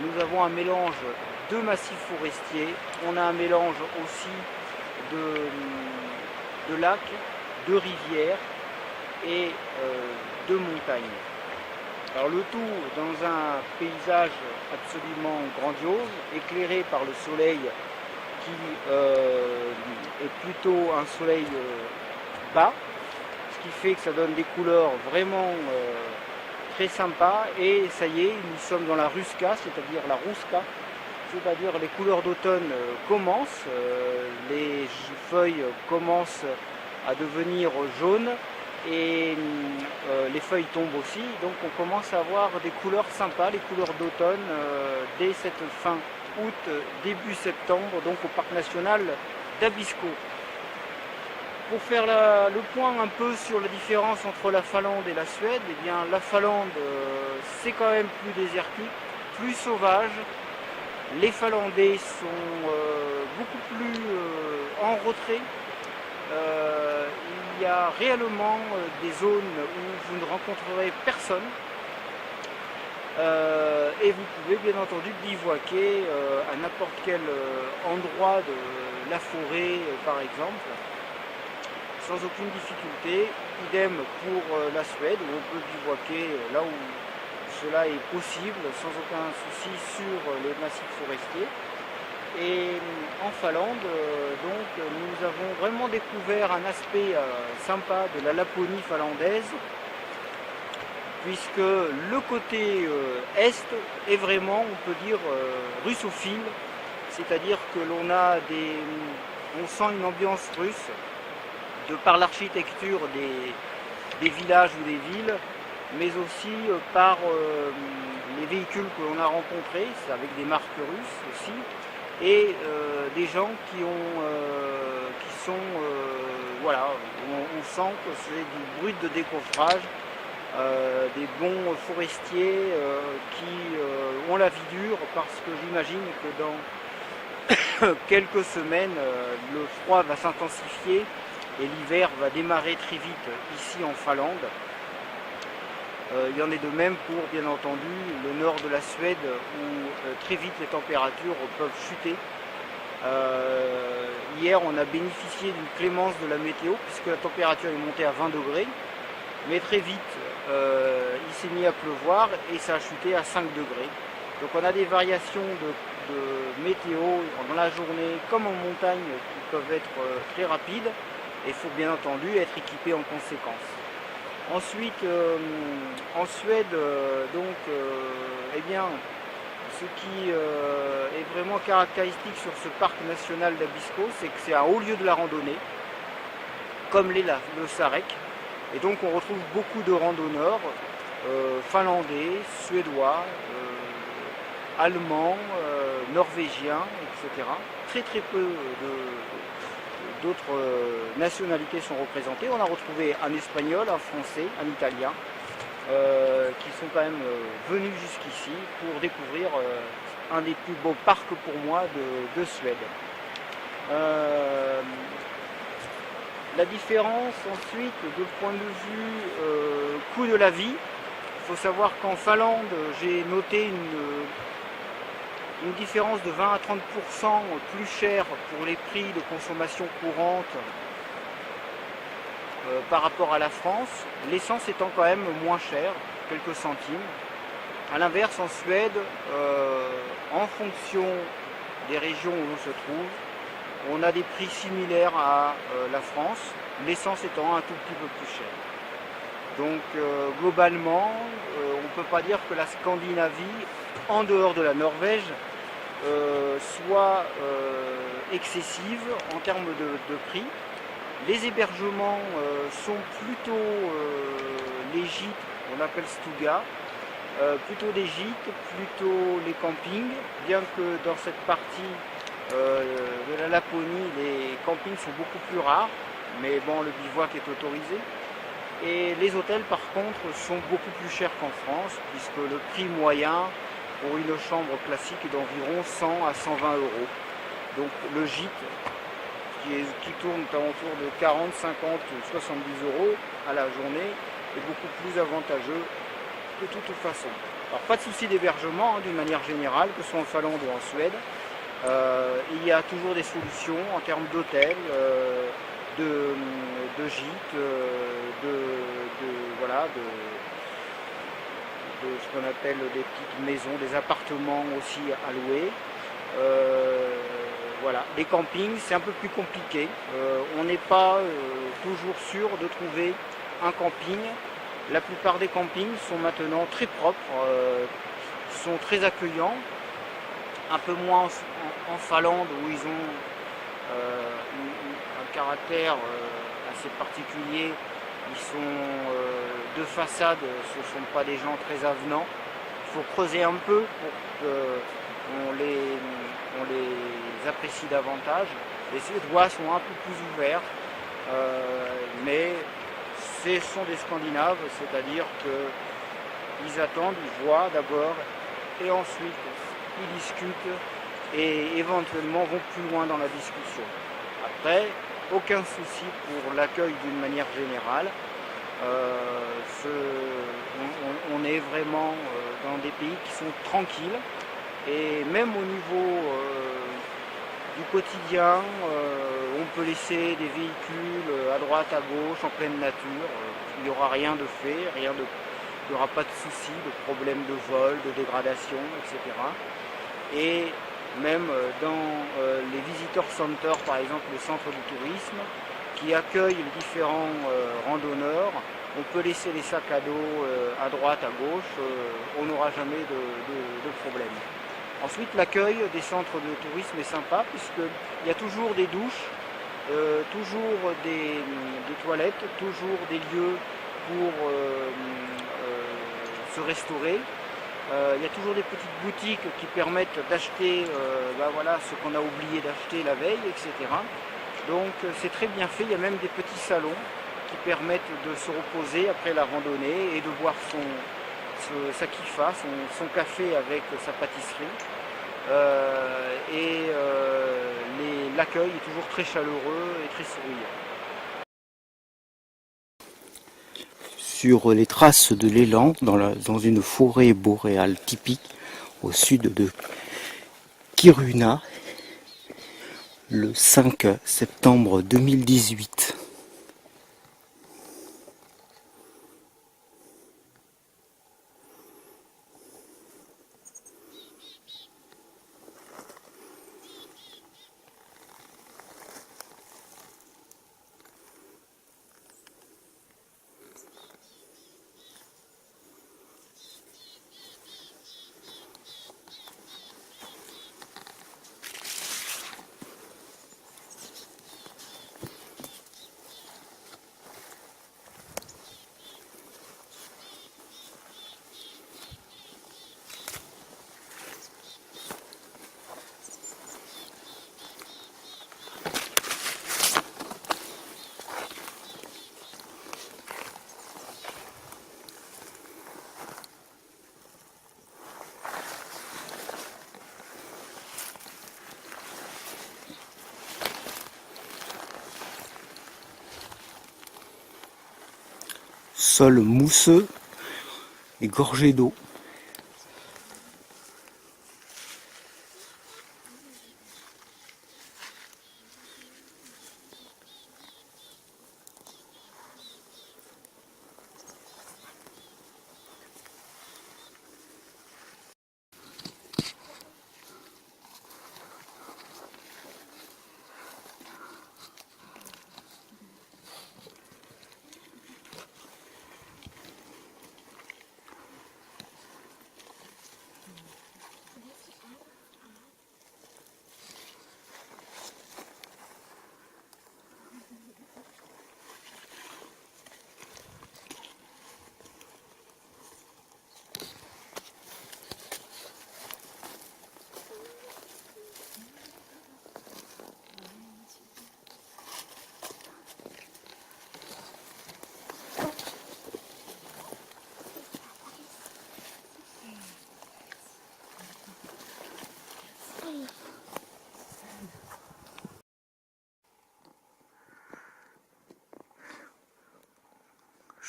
Nous avons un mélange de massifs forestiers, on a un mélange aussi de lacs, de rivières et de montagnes. Alors le tout dans un paysage absolument grandiose, éclairé par le soleil qui est plutôt un soleil bas, ce qui fait que ça donne des couleurs vraiment très sympas. Et ça y est, nous sommes dans la Ruska, c'est-à-dire la Ruska, c'est-à-dire les couleurs d'automne commencent, les feuilles commencent à devenir jaunes et les feuilles tombent aussi, donc on commence à avoir des couleurs sympas, les couleurs d'automne dès cette fin août, début septembre, donc au parc national d'Abisko. Pour faire le point un peu sur la différence entre la Finlande et la Suède, eh bien la Finlande c'est quand même plus désertique, plus sauvage. Les Finlandais sont beaucoup plus en retrait. Il y a réellement des zones où vous ne rencontrerez personne et vous pouvez bien entendu bivouaquer à n'importe quel endroit de la forêt par exemple, sans aucune difficulté. Idem pour la Suède où on peut bivouaquer là où cela est possible sans aucun souci sur les massifs forestiers. Et en Finlande, donc, nous avons vraiment découvert un aspect sympa de la Laponie finlandaise, puisque le côté est est vraiment, on peut dire, russophile, c'est-à-dire que on sent une ambiance russe de par l'architecture des villages ou des villes, mais aussi par les véhicules que l'on a rencontrés, avec des marques russes aussi, et des gens qui sont voilà, on sent que c'est du brut de décoffrage, des bons forestiers qui ont la vie dure, parce que j'imagine que dans quelques semaines le froid va s'intensifier et l'hiver va démarrer très vite ici en Finlande. Il y en est de même pour, bien entendu, le nord de la Suède où très vite les températures peuvent chuter. Hier, on a bénéficié d'une clémence de la météo puisque la température est montée à 20 degrés. Mais très vite, il s'est mis à pleuvoir et ça a chuté à 5 degrés. Donc on a des variations de météo dans la journée comme en montagne qui peuvent être très rapides. Et il faut bien entendu être équipé en conséquence. Ensuite, en Suède, eh bien, ce qui est vraiment caractéristique sur ce parc national d'Abisko, c'est que c'est un haut lieu de la randonnée, comme l'est le Sarek. Et donc on retrouve beaucoup de randonneurs finlandais, suédois, allemands, norvégiens, etc. Très peu d'autres nationalités sont représentées. On a retrouvé un espagnol, un français, un italien, qui sont quand même venus jusqu'ici pour découvrir un des plus beaux parcs pour moi de Suède. La différence ensuite, de point de vue coût de la vie, il faut savoir qu'en Finlande, j'ai noté une différence de 20 à 30% plus cher pour les prix de consommation courante par rapport à la France, l'essence étant quand même moins chère, quelques centimes. A l'inverse, en Suède, en fonction des régions où l'on se trouve, on a des prix similaires à la France, l'essence étant un tout petit peu plus chère. Donc globalement, on ne peut pas dire que la Scandinavie, en dehors de la Norvège, soit excessive en termes de prix. Les hébergements sont plutôt les gîtes, on appelle Stuga, plutôt des gîtes, plutôt les campings, bien que dans cette partie de la Laponie, les campings sont beaucoup plus rares, mais bon, le bivouac est autorisé. Et les hôtels, par contre, sont beaucoup plus chers qu'en France, puisque le prix moyen pour une chambre classique est d'environ 100 à 120 euros. Donc le gîte, qui tourne autour de 40, 50, 70 euros à la journée, est beaucoup plus avantageux de toute façon. Alors pas de souci d'hébergement d'une manière générale, que ce soit en Finlande ou en Suède. Il y a toujours des solutions en termes d'hôtels, de gîtes, voilà, de ce qu'on appelle des petites maisons, des appartements aussi à louer. Voilà. Les campings, c'est un peu plus compliqué. On n'est pas toujours sûr de trouver un camping. La plupart des campings sont maintenant très propres, sont très accueillants. Un peu moins en Finlande où ils ont un caractère assez particulier. Ils sont de façade, ce ne sont pas des gens très avenants. Il faut creuser un peu pour qu'on les apprécie davantage. Les Suédois sont un peu plus ouverts, mais ce sont des Scandinaves, c'est-à-dire qu'ils attendent, ils voient d'abord et ensuite ils discutent et éventuellement vont plus loin dans la discussion. Après, aucun souci pour l'accueil d'une manière générale. On est vraiment dans des pays qui sont tranquilles et même au niveau du quotidien, on peut laisser des véhicules à droite, à gauche, en pleine nature. Il n'y aura rien de fait, il n'y aura pas de soucis, de problèmes de vol, de dégradation, etc. Et même dans les visitors centers, par exemple les centres du tourisme, qui accueillent les différents randonneurs, on peut laisser les sacs à dos à droite, à gauche, on n'aura jamais de problème. Ensuite, l'accueil des centres de tourisme est sympa, puisqu'il y a toujours des douches, toujours des toilettes, toujours des lieux pour se restaurer. Il y a toujours des petites boutiques qui permettent d'acheter voilà, ce qu'on a oublié d'acheter la veille, etc. Donc c'est très bien fait, il y a même des petits salons qui permettent de se reposer après la randonnée et de boire sa kiffa, son café avec sa pâtisserie. L'accueil est toujours très chaleureux et très souriant. Sur les traces de l'élan, dans une forêt boréale typique au sud de Kiruna, le 5 septembre 2018. Sol mousseux et gorgé d'eau.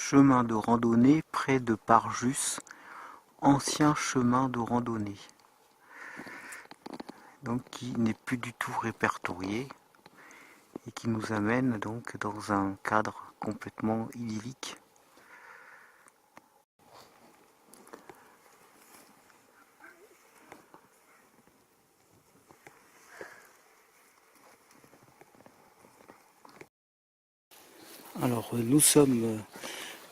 chemin de randonnée près de Parjus, ancien chemin de randonnée. Donc qui n'est plus du tout répertorié et qui nous amène donc dans un cadre complètement idyllique. Alors nous sommes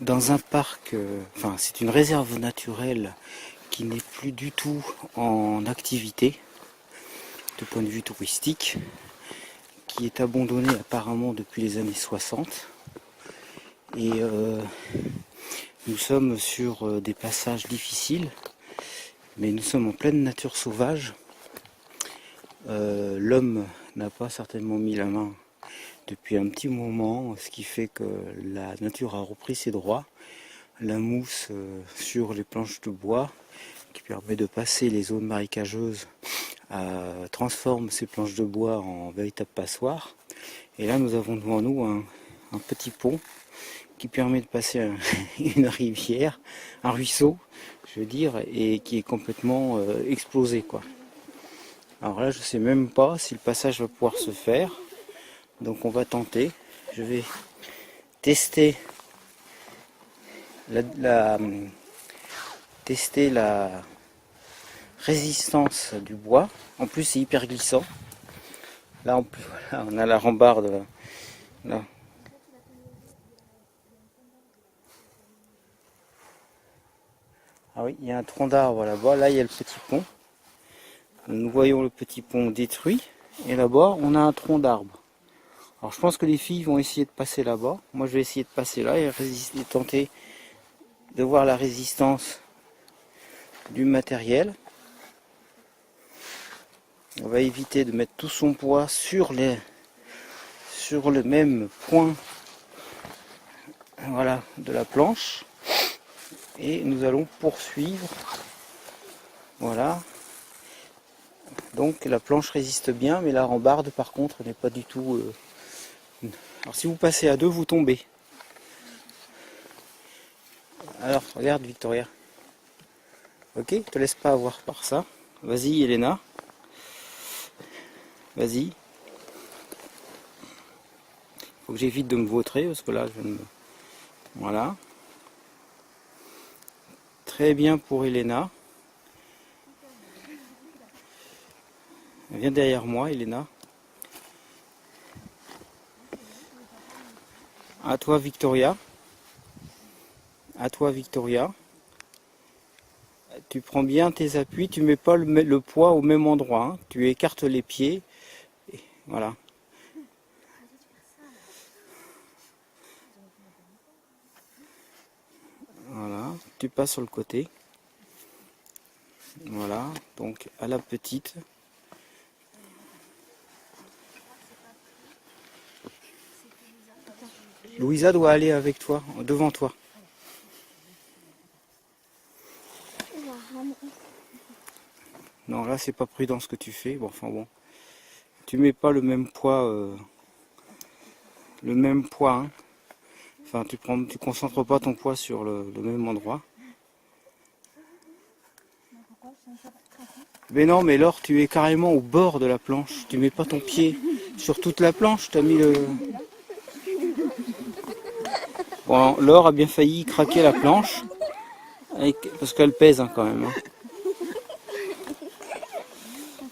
dans un parc, enfin c'est une réserve naturelle qui n'est plus du tout en activité de point de vue touristique, qui est abandonnée apparemment depuis les années 60. Et nous sommes sur des passages difficiles, mais nous sommes en pleine nature sauvage. L'homme n'a pas certainement mis la main depuis un petit moment, ce qui fait que la nature a repris ses droits. La mousse sur les planches de bois qui permet de passer les zones marécageuses transforme ces planches de bois en véritable passoire. Et là nous avons devant nous un petit pont qui permet de passer une rivière, un ruisseau je veux dire, et qui est complètement explosé quoi. Alors là je sais même pas si le passage va pouvoir se faire. Donc on va tenter, je vais tester la résistance du bois. En plus c'est hyper glissant. Là en plus, voilà, on a la rambarde là. Ah oui, il y a un tronc d'arbre là-bas, là il y a le petit pont. Nous voyons le petit pont détruit et là-bas on a un tronc d'arbre. Alors je pense que les filles vont essayer de passer là-bas. Moi je vais essayer de passer là et tenter de voir la résistance du matériel. On va éviter de mettre tout son poids sur le même point, voilà, de la planche. Et nous allons poursuivre. Voilà. Donc la planche résiste bien, mais la rambarde par contre n'est pas du tout... Alors si vous passez à deux, vous tombez. Alors, regarde Victoria. Ok, te laisse pas avoir par ça. Vas-y Elena. Vas-y. Faut que j'évite de me vautrer parce que là je me... Voilà. Très bien pour Elena. Viens derrière moi Elena. À toi Victoria. À toi Victoria. Tu prends bien tes appuis, tu mets pas le poids au même endroit. Hein. Tu écartes les pieds. Et voilà. Voilà. Tu passes sur le côté. Voilà. Donc à la petite. Louisa doit aller avec toi, devant toi. Non, là c'est pas prudent ce que tu fais. Bon, enfin bon, tu mets pas le même poids, hein. Enfin, tu concentres pas ton poids sur le même endroit. Mais non, mais Laure, tu es carrément au bord de la planche. Tu mets pas ton pied sur toute la planche. T'as mis le. Bon, Laure a bien failli craquer la planche, parce qu'elle pèse hein, quand même. Hein.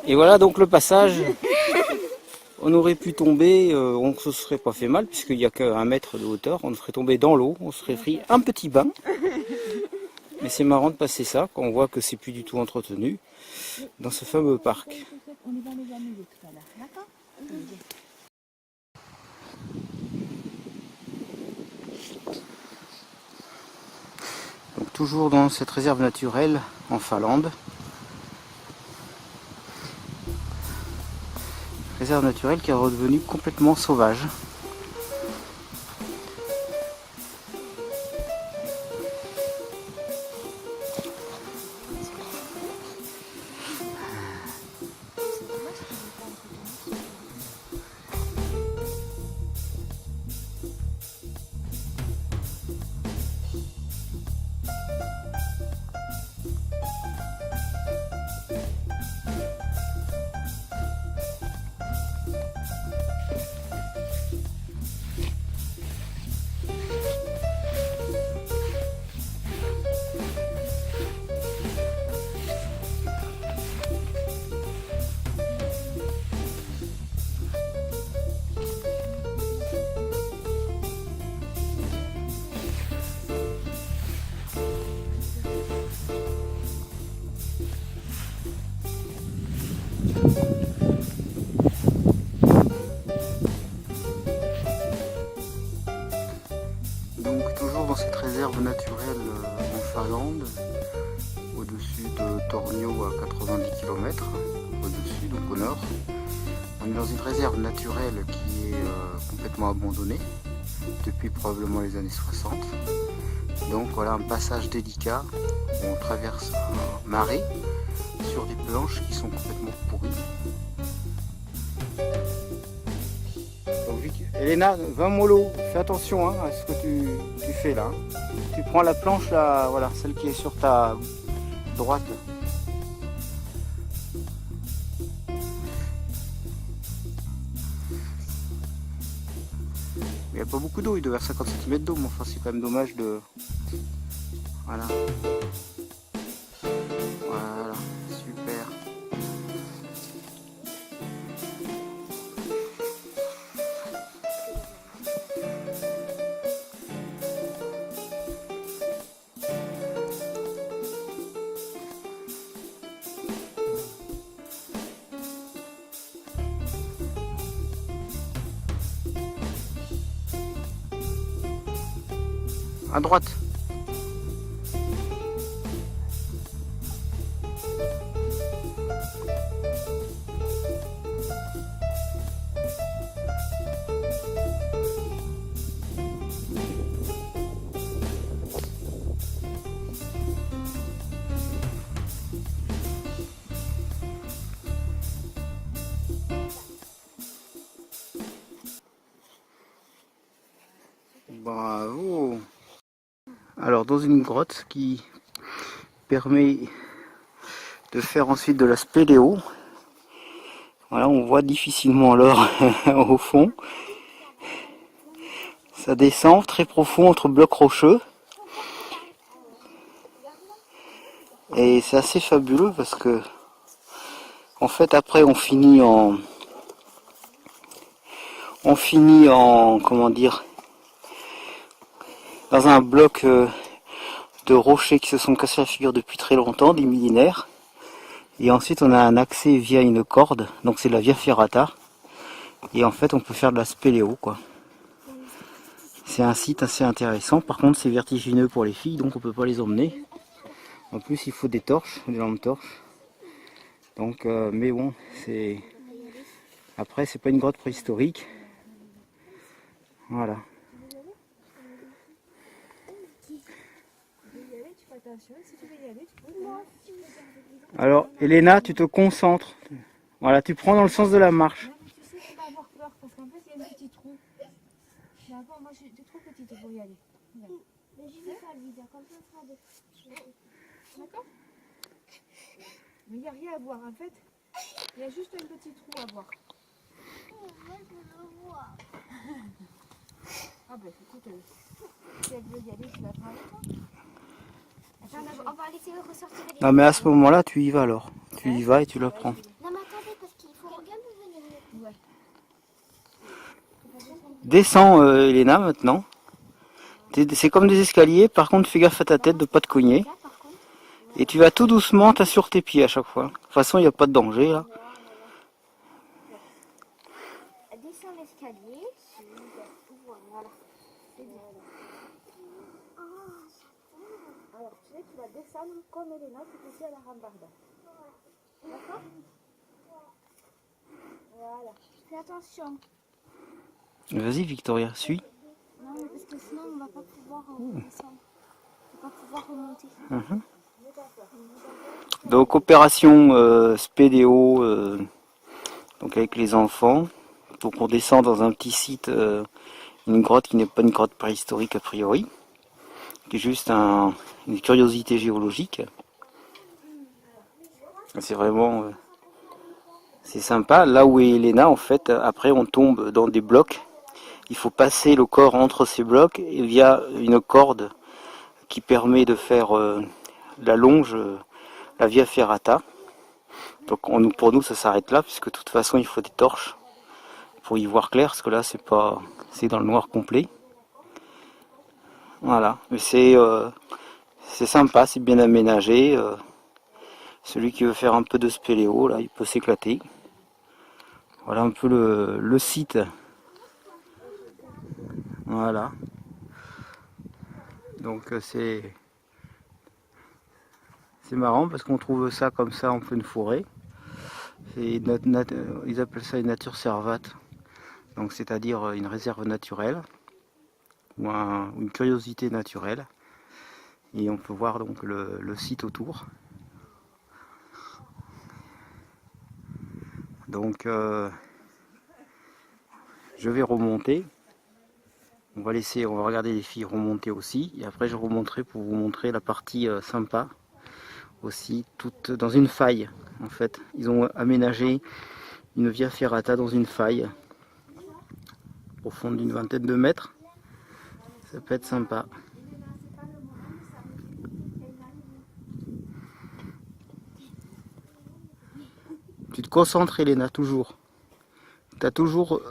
Et voilà donc le passage. On aurait pu tomber, on ne se serait pas fait mal, puisqu'il n'y a qu'un mètre de hauteur. On serait tombé dans l'eau, on serait pris un petit bain. Mais c'est marrant de passer ça, quand on voit que c'est plus du tout entretenu dans ce fameux parc. Donc toujours dans cette réserve naturelle en Finlande. Réserve naturelle qui est redevenue complètement sauvage. dans cette réserve naturelle en Finlande, au-dessus de Tornio à 90 km, au-dessus, donc au nord. On est dans une réserve naturelle qui est complètement abandonnée depuis probablement les années 60. Donc voilà un passage délicat où on traverse un marais sur des planches qui sont complètement pourries. Donc, Elena, va mollo, fais attention hein, à ce que tu fais là. Tu prends la planche là, voilà, celle qui est sur ta droite. Il n'y a pas beaucoup d'eau, il doit y avoir 50 cm d'eau, mais enfin c'est quand même dommage de... Voilà. Voilà, super. À droite. Bravo. Alors dans une grotte qui permet de faire ensuite de la spéléo. Voilà, on voit difficilement l'or au fond. Ça descend très profond entre blocs rocheux. Et c'est assez fabuleux parce que en fait après on finit en comment dire, dans un bloc de rochers qui se sont cassés la figure depuis très longtemps, des millénaires. Et ensuite on a un accès via une corde, donc c'est la via ferrata. Et en fait on peut faire de la spéléo quoi. C'est un site assez intéressant, par contre c'est vertigineux pour les filles, donc on peut pas les emmener. En plus il faut des torches, des lampes torches. Donc mais bon, c'est... Après c'est pas une grotte préhistorique. Voilà. Alors Elena, tu te concentres. Voilà, tu prends dans le sens de la marche. Tu sais, faut pas avoir peur parce qu'en fait il y a un petit trou. D'accord, moi j'étais trop petite pour y aller. Mais j'y vais pas, Lisa, comme ça on sera deux. D'accord? Mais il n'y a rien à voir en fait. Il y a juste un petit trou à voir. Ah ben écoute, si elle veut y aller, tu la prends avec toi. Attends, on va laisser ressortir les... Non mais à ce moment-là, tu y vas alors. Tu y vas et tu la prends. Non mais attendez, parce qu'il faut regarder venir. Ouais. Descends Elena maintenant. C'est comme des escaliers, par contre fais gaffe à ta tête de pas te cogner. Et tu vas tout doucement, t'assures tes pieds à chaque fois. De toute façon il n'y a pas de danger là. Descends l'escalier. Voilà. Alors tu sais, tu vas descendre comme Elena, tu fais à la rambarda. D'accord? Voilà. Fais attention. Vas-y Victoria, suis. Non, mais parce que sinon on va pas pouvoir descendre. On va pas pouvoir remonter. Donc opération spéléo donc avec les enfants. Donc on descend dans un petit site, une grotte qui n'est pas une grotte préhistorique a priori, qui est juste une curiosité géologique. C'est vraiment c'est sympa. Là où est Elena, en fait, après on tombe dans des blocs. Il faut passer le corps entre ces blocs et via une corde qui permet de faire la longe, la via ferrata. Donc pour nous ça s'arrête là, puisque de toute façon il faut des torches pour y voir clair, parce que là c'est dans le noir complet. Voilà, mais c'est sympa, c'est bien aménagé. Celui qui veut faire un peu de spéléo, là, il peut s'éclater. Voilà un peu le site. Voilà. Donc c'est marrant parce qu'on trouve ça comme ça en pleine forêt. Ils appellent ça une nature servate, donc c'est-à-dire une réserve naturelle ou une curiosité naturelle. Et on peut voir donc le site autour. Donc je vais remonter. On va regarder les filles remonter aussi. Et après je remonterai pour vous montrer la partie sympa aussi, toute dans une faille en fait. Ils ont aménagé une via ferrata dans une faille profonde d'une vingtaine de mètres. Ça peut être sympa. Tu te concentres, Elena, toujours. Tu as toujours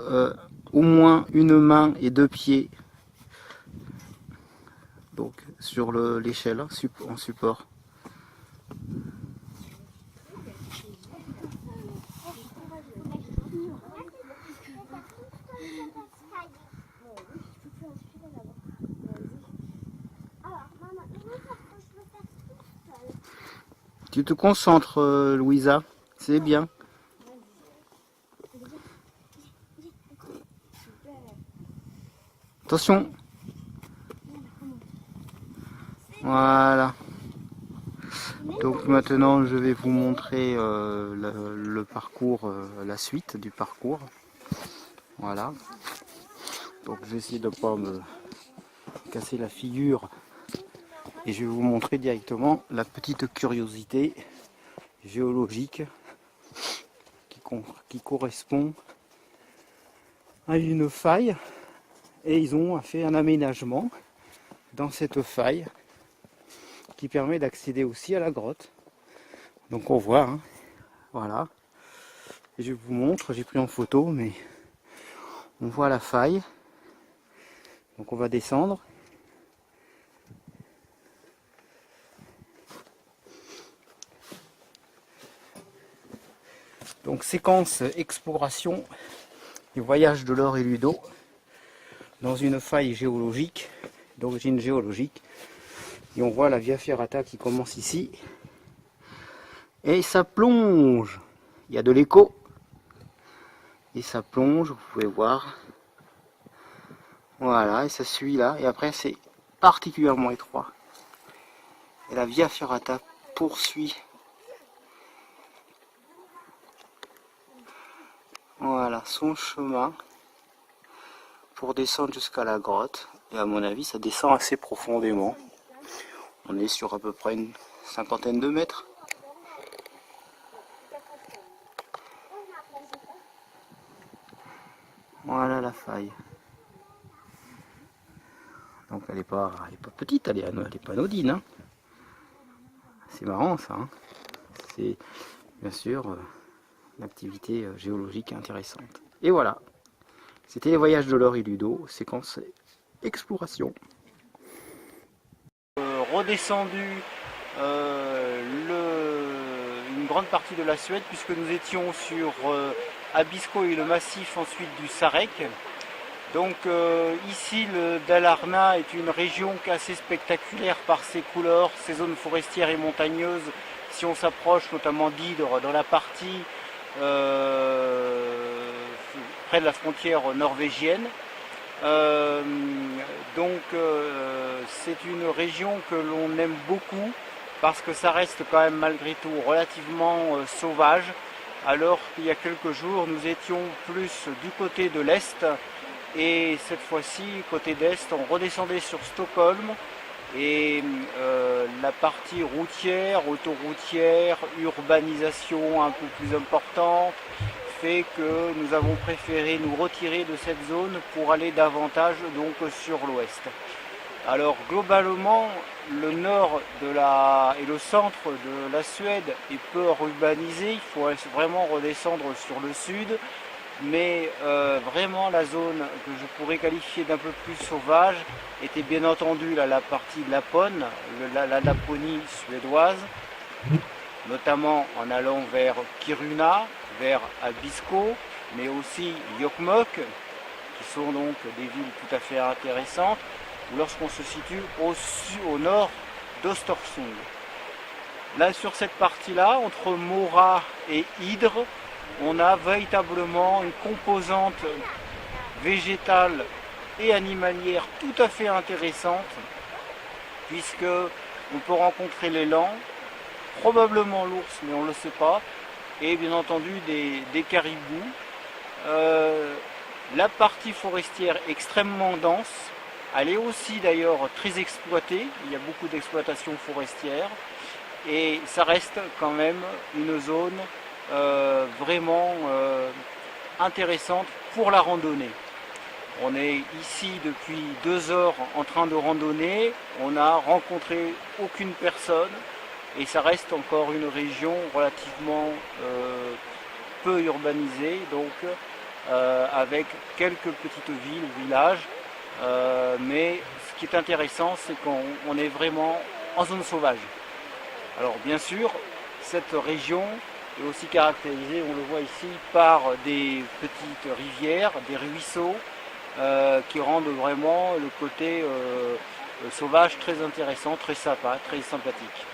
au moins une main et deux pieds donc sur l'échelle en support. Tu te concentres, Louisa, c'est bien. Attention. Voilà. Donc maintenant je vais vous montrer le parcours, la suite du parcours. Voilà. Donc je vais essayer de ne pas me casser la figure. Et je vais vous montrer directement la petite curiosité géologique qui correspond à une faille. Et ils ont fait un aménagement dans cette faille qui permet d'accéder aussi à la grotte. Donc on voit, hein, voilà. Et je vous montre, j'ai pris en photo, mais on voit la faille. Donc on va descendre. Donc séquence exploration et voyage de Laure et Ludo dans une faille géologique, d'origine géologique. Et on voit la Via Ferrata qui commence ici. Et ça plonge. Il y a de l'écho. Et ça plonge, vous pouvez voir. Voilà, et ça suit là. Et après c'est particulièrement étroit. Et la Via Ferrata poursuit. Voilà, son chemin pour descendre jusqu'à la grotte. Et à mon avis, ça descend assez profondément. On est sur à peu près une cinquantaine de mètres. Voilà la faille. Donc elle est pas petite, elle est pas anodine. Hein. C'est marrant ça. Hein. C'est bien sûr une activité géologique intéressante. Et voilà. C'était les voyages de Laure et Ludo, séquence exploration. Redescendu une grande partie de la Suède puisque nous étions sur Abisko et le massif ensuite du Sarek. Donc ici le Dalarna est une région assez spectaculaire par ses couleurs, ses zones forestières et montagneuses. Si on s'approche notamment d'Idre dans la partie près de la frontière norvégienne. C'est une région que l'on aime beaucoup parce que ça reste quand même malgré tout relativement sauvage, alors qu'il y a quelques jours nous étions plus du côté de l'Est et cette fois-ci côté d'Est on redescendait sur Stockholm et la partie routière, autoroutière, urbanisation un peu plus importante fait que nous avons préféré nous retirer de cette zone pour aller davantage donc sur l'ouest. Alors globalement, le nord et le centre de la Suède est peu urbanisé, il faut vraiment redescendre sur le sud, mais vraiment la zone que je pourrais qualifier d'un peu plus sauvage était bien entendu là, la partie de Lapone, la Laponie suédoise, notamment en allant vers Kiruna, vers Abisko, mais aussi Jokkmokk, qui sont donc des villes tout à fait intéressantes. ou lorsqu'on se situe au nord d'Östersund. Là, sur cette partie-là, entre Mora et Idre, on a véritablement une composante végétale et animalière tout à fait intéressante, puisque on peut rencontrer l'élan, probablement l'ours, mais on ne le sait pas, et bien entendu des caribous. La partie forestière est extrêmement dense, elle est aussi d'ailleurs très exploitée, il y a beaucoup d'exploitation forestière, et ça reste quand même une zone vraiment intéressante pour la randonnée. On est ici depuis 2 heures en train de randonner, on n'a rencontré aucune personne et ça reste encore une région relativement peu urbanisée, donc avec quelques petites villes ou villages, mais ce qui est intéressant, c'est qu'on est vraiment en zone sauvage. Alors bien sûr, cette région est aussi caractérisée, on le voit ici, par des petites rivières, des ruisseaux, qui rendent vraiment le côté sauvage très intéressant, très sympa, très sympathique.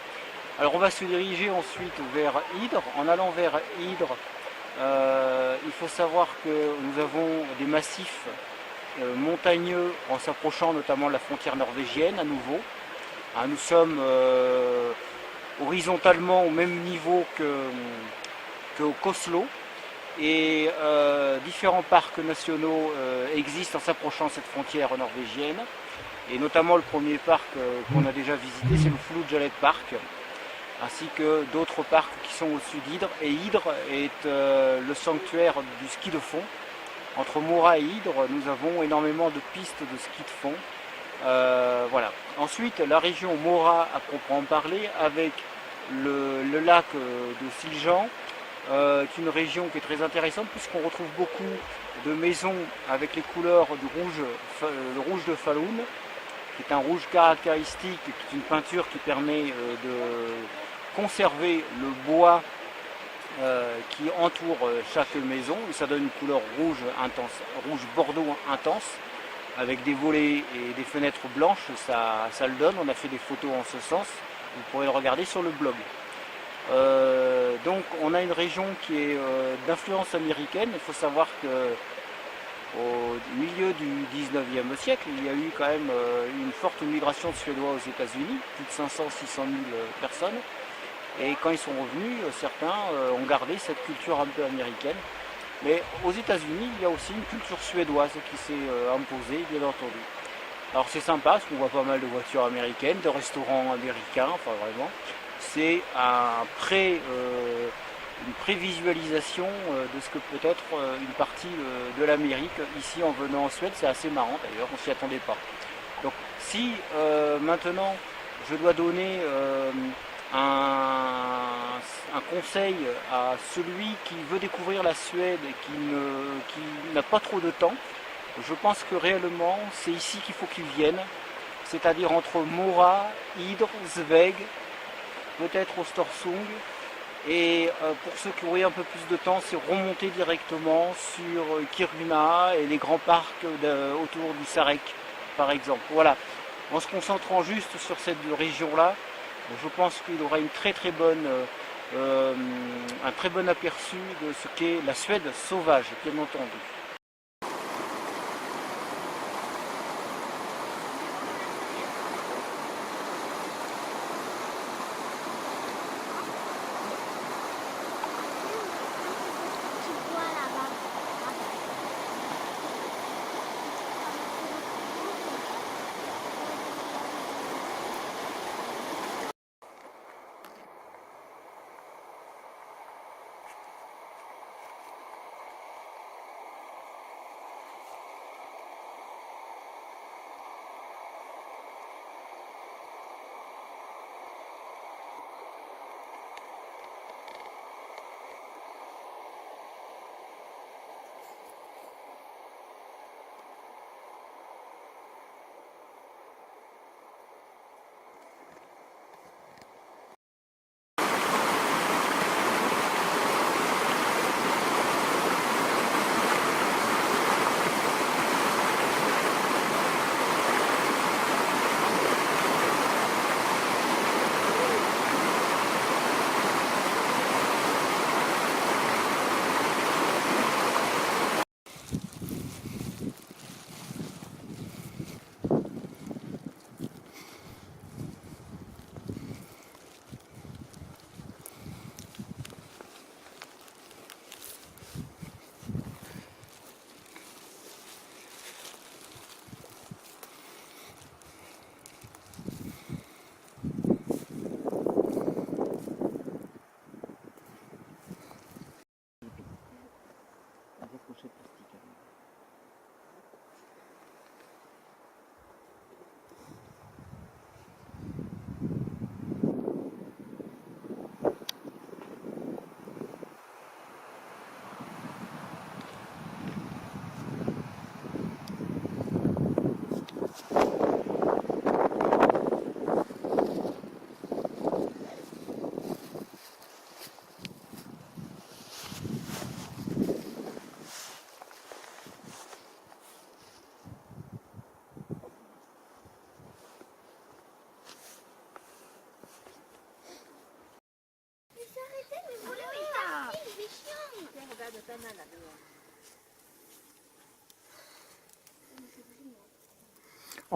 Alors on va se diriger ensuite vers Idre. En allant vers Idre, il faut savoir que nous avons des massifs montagneux en s'approchant notamment de la frontière norvégienne à nouveau. Nous sommes horizontalement au même niveau qu'Oslo. Et différents parcs nationaux existent en s'approchant de cette frontière norvégienne. Et notamment le premier parc qu'on a déjà visité, c'est le Flojalet Park, ainsi que d'autres parcs qui sont au-dessus d'Idre. Et Idre est le sanctuaire du ski de fond. Entre Mora et Idre, nous avons énormément de pistes de ski de fond. Voilà. Ensuite, la région Mora à proprement parler, avec le lac de Siljan, est une région qui est très intéressante puisqu'on retrouve beaucoup de maisons avec les couleurs du rouge, le rouge de Falun, qui est un rouge caractéristique, qui est une peinture qui permet de conserver le bois qui entoure chaque maison. Et ça donne une couleur rouge intense, rouge bordeaux intense, avec des volets et des fenêtres blanches, ça le donne. On a fait des photos en ce sens, vous pourrez le regarder sur le blog. Donc on a une région qui est d'influence américaine. Il faut savoir que au milieu du 19e siècle, il y a eu quand même une forte migration de Suédois aux États-Unis, plus de 500-600 000 personnes. Et quand ils sont revenus, certains ont gardé cette culture un peu américaine. Mais aux États-Unis, il y a aussi une culture suédoise qui s'est imposée, bien entendu. Alors c'est sympa, parce qu'on voit pas mal de voitures américaines, de restaurants américains, enfin vraiment. C'est une prévisualisation de ce que peut être une partie de l'Amérique ici en venant en Suède. C'est assez marrant d'ailleurs, on s'y attendait pas. Donc si maintenant je dois donner un conseil à celui qui veut découvrir la Suède et qui n'a pas trop de temps, je pense que réellement c'est ici qu'il faut qu'il vienne, c'est-à-dire entre Mora, Idre, Sveg, peut-être Östersund. Et pour ceux qui auraient un peu plus de temps, c'est remonter directement sur Kiruna et les grands parcs autour du Sarek, par exemple. Voilà, en se concentrant juste sur cette région-là, je pense qu'il aura un très bon aperçu de ce qu'est la Suède sauvage, bien entendu.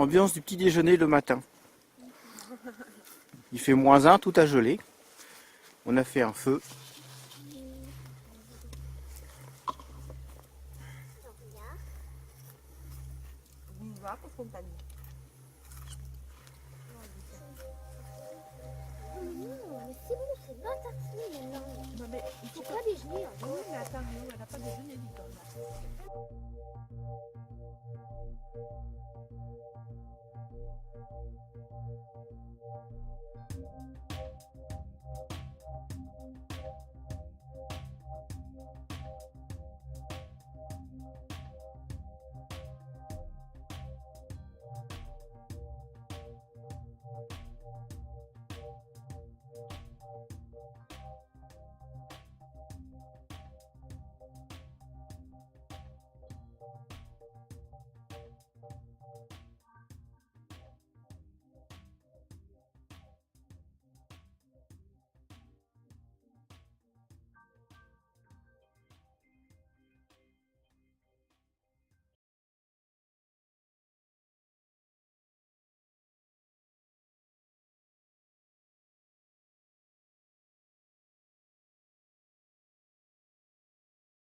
Ambiance du petit déjeuner le matin. Il fait -1, tout a gelé. On a fait un feu. C'est bon, c'est pas tartiner maintenant. Non, mais il faut pas déjeuner. Oui, mais attends, nous, elle n'a pas déjeuné, dit-on.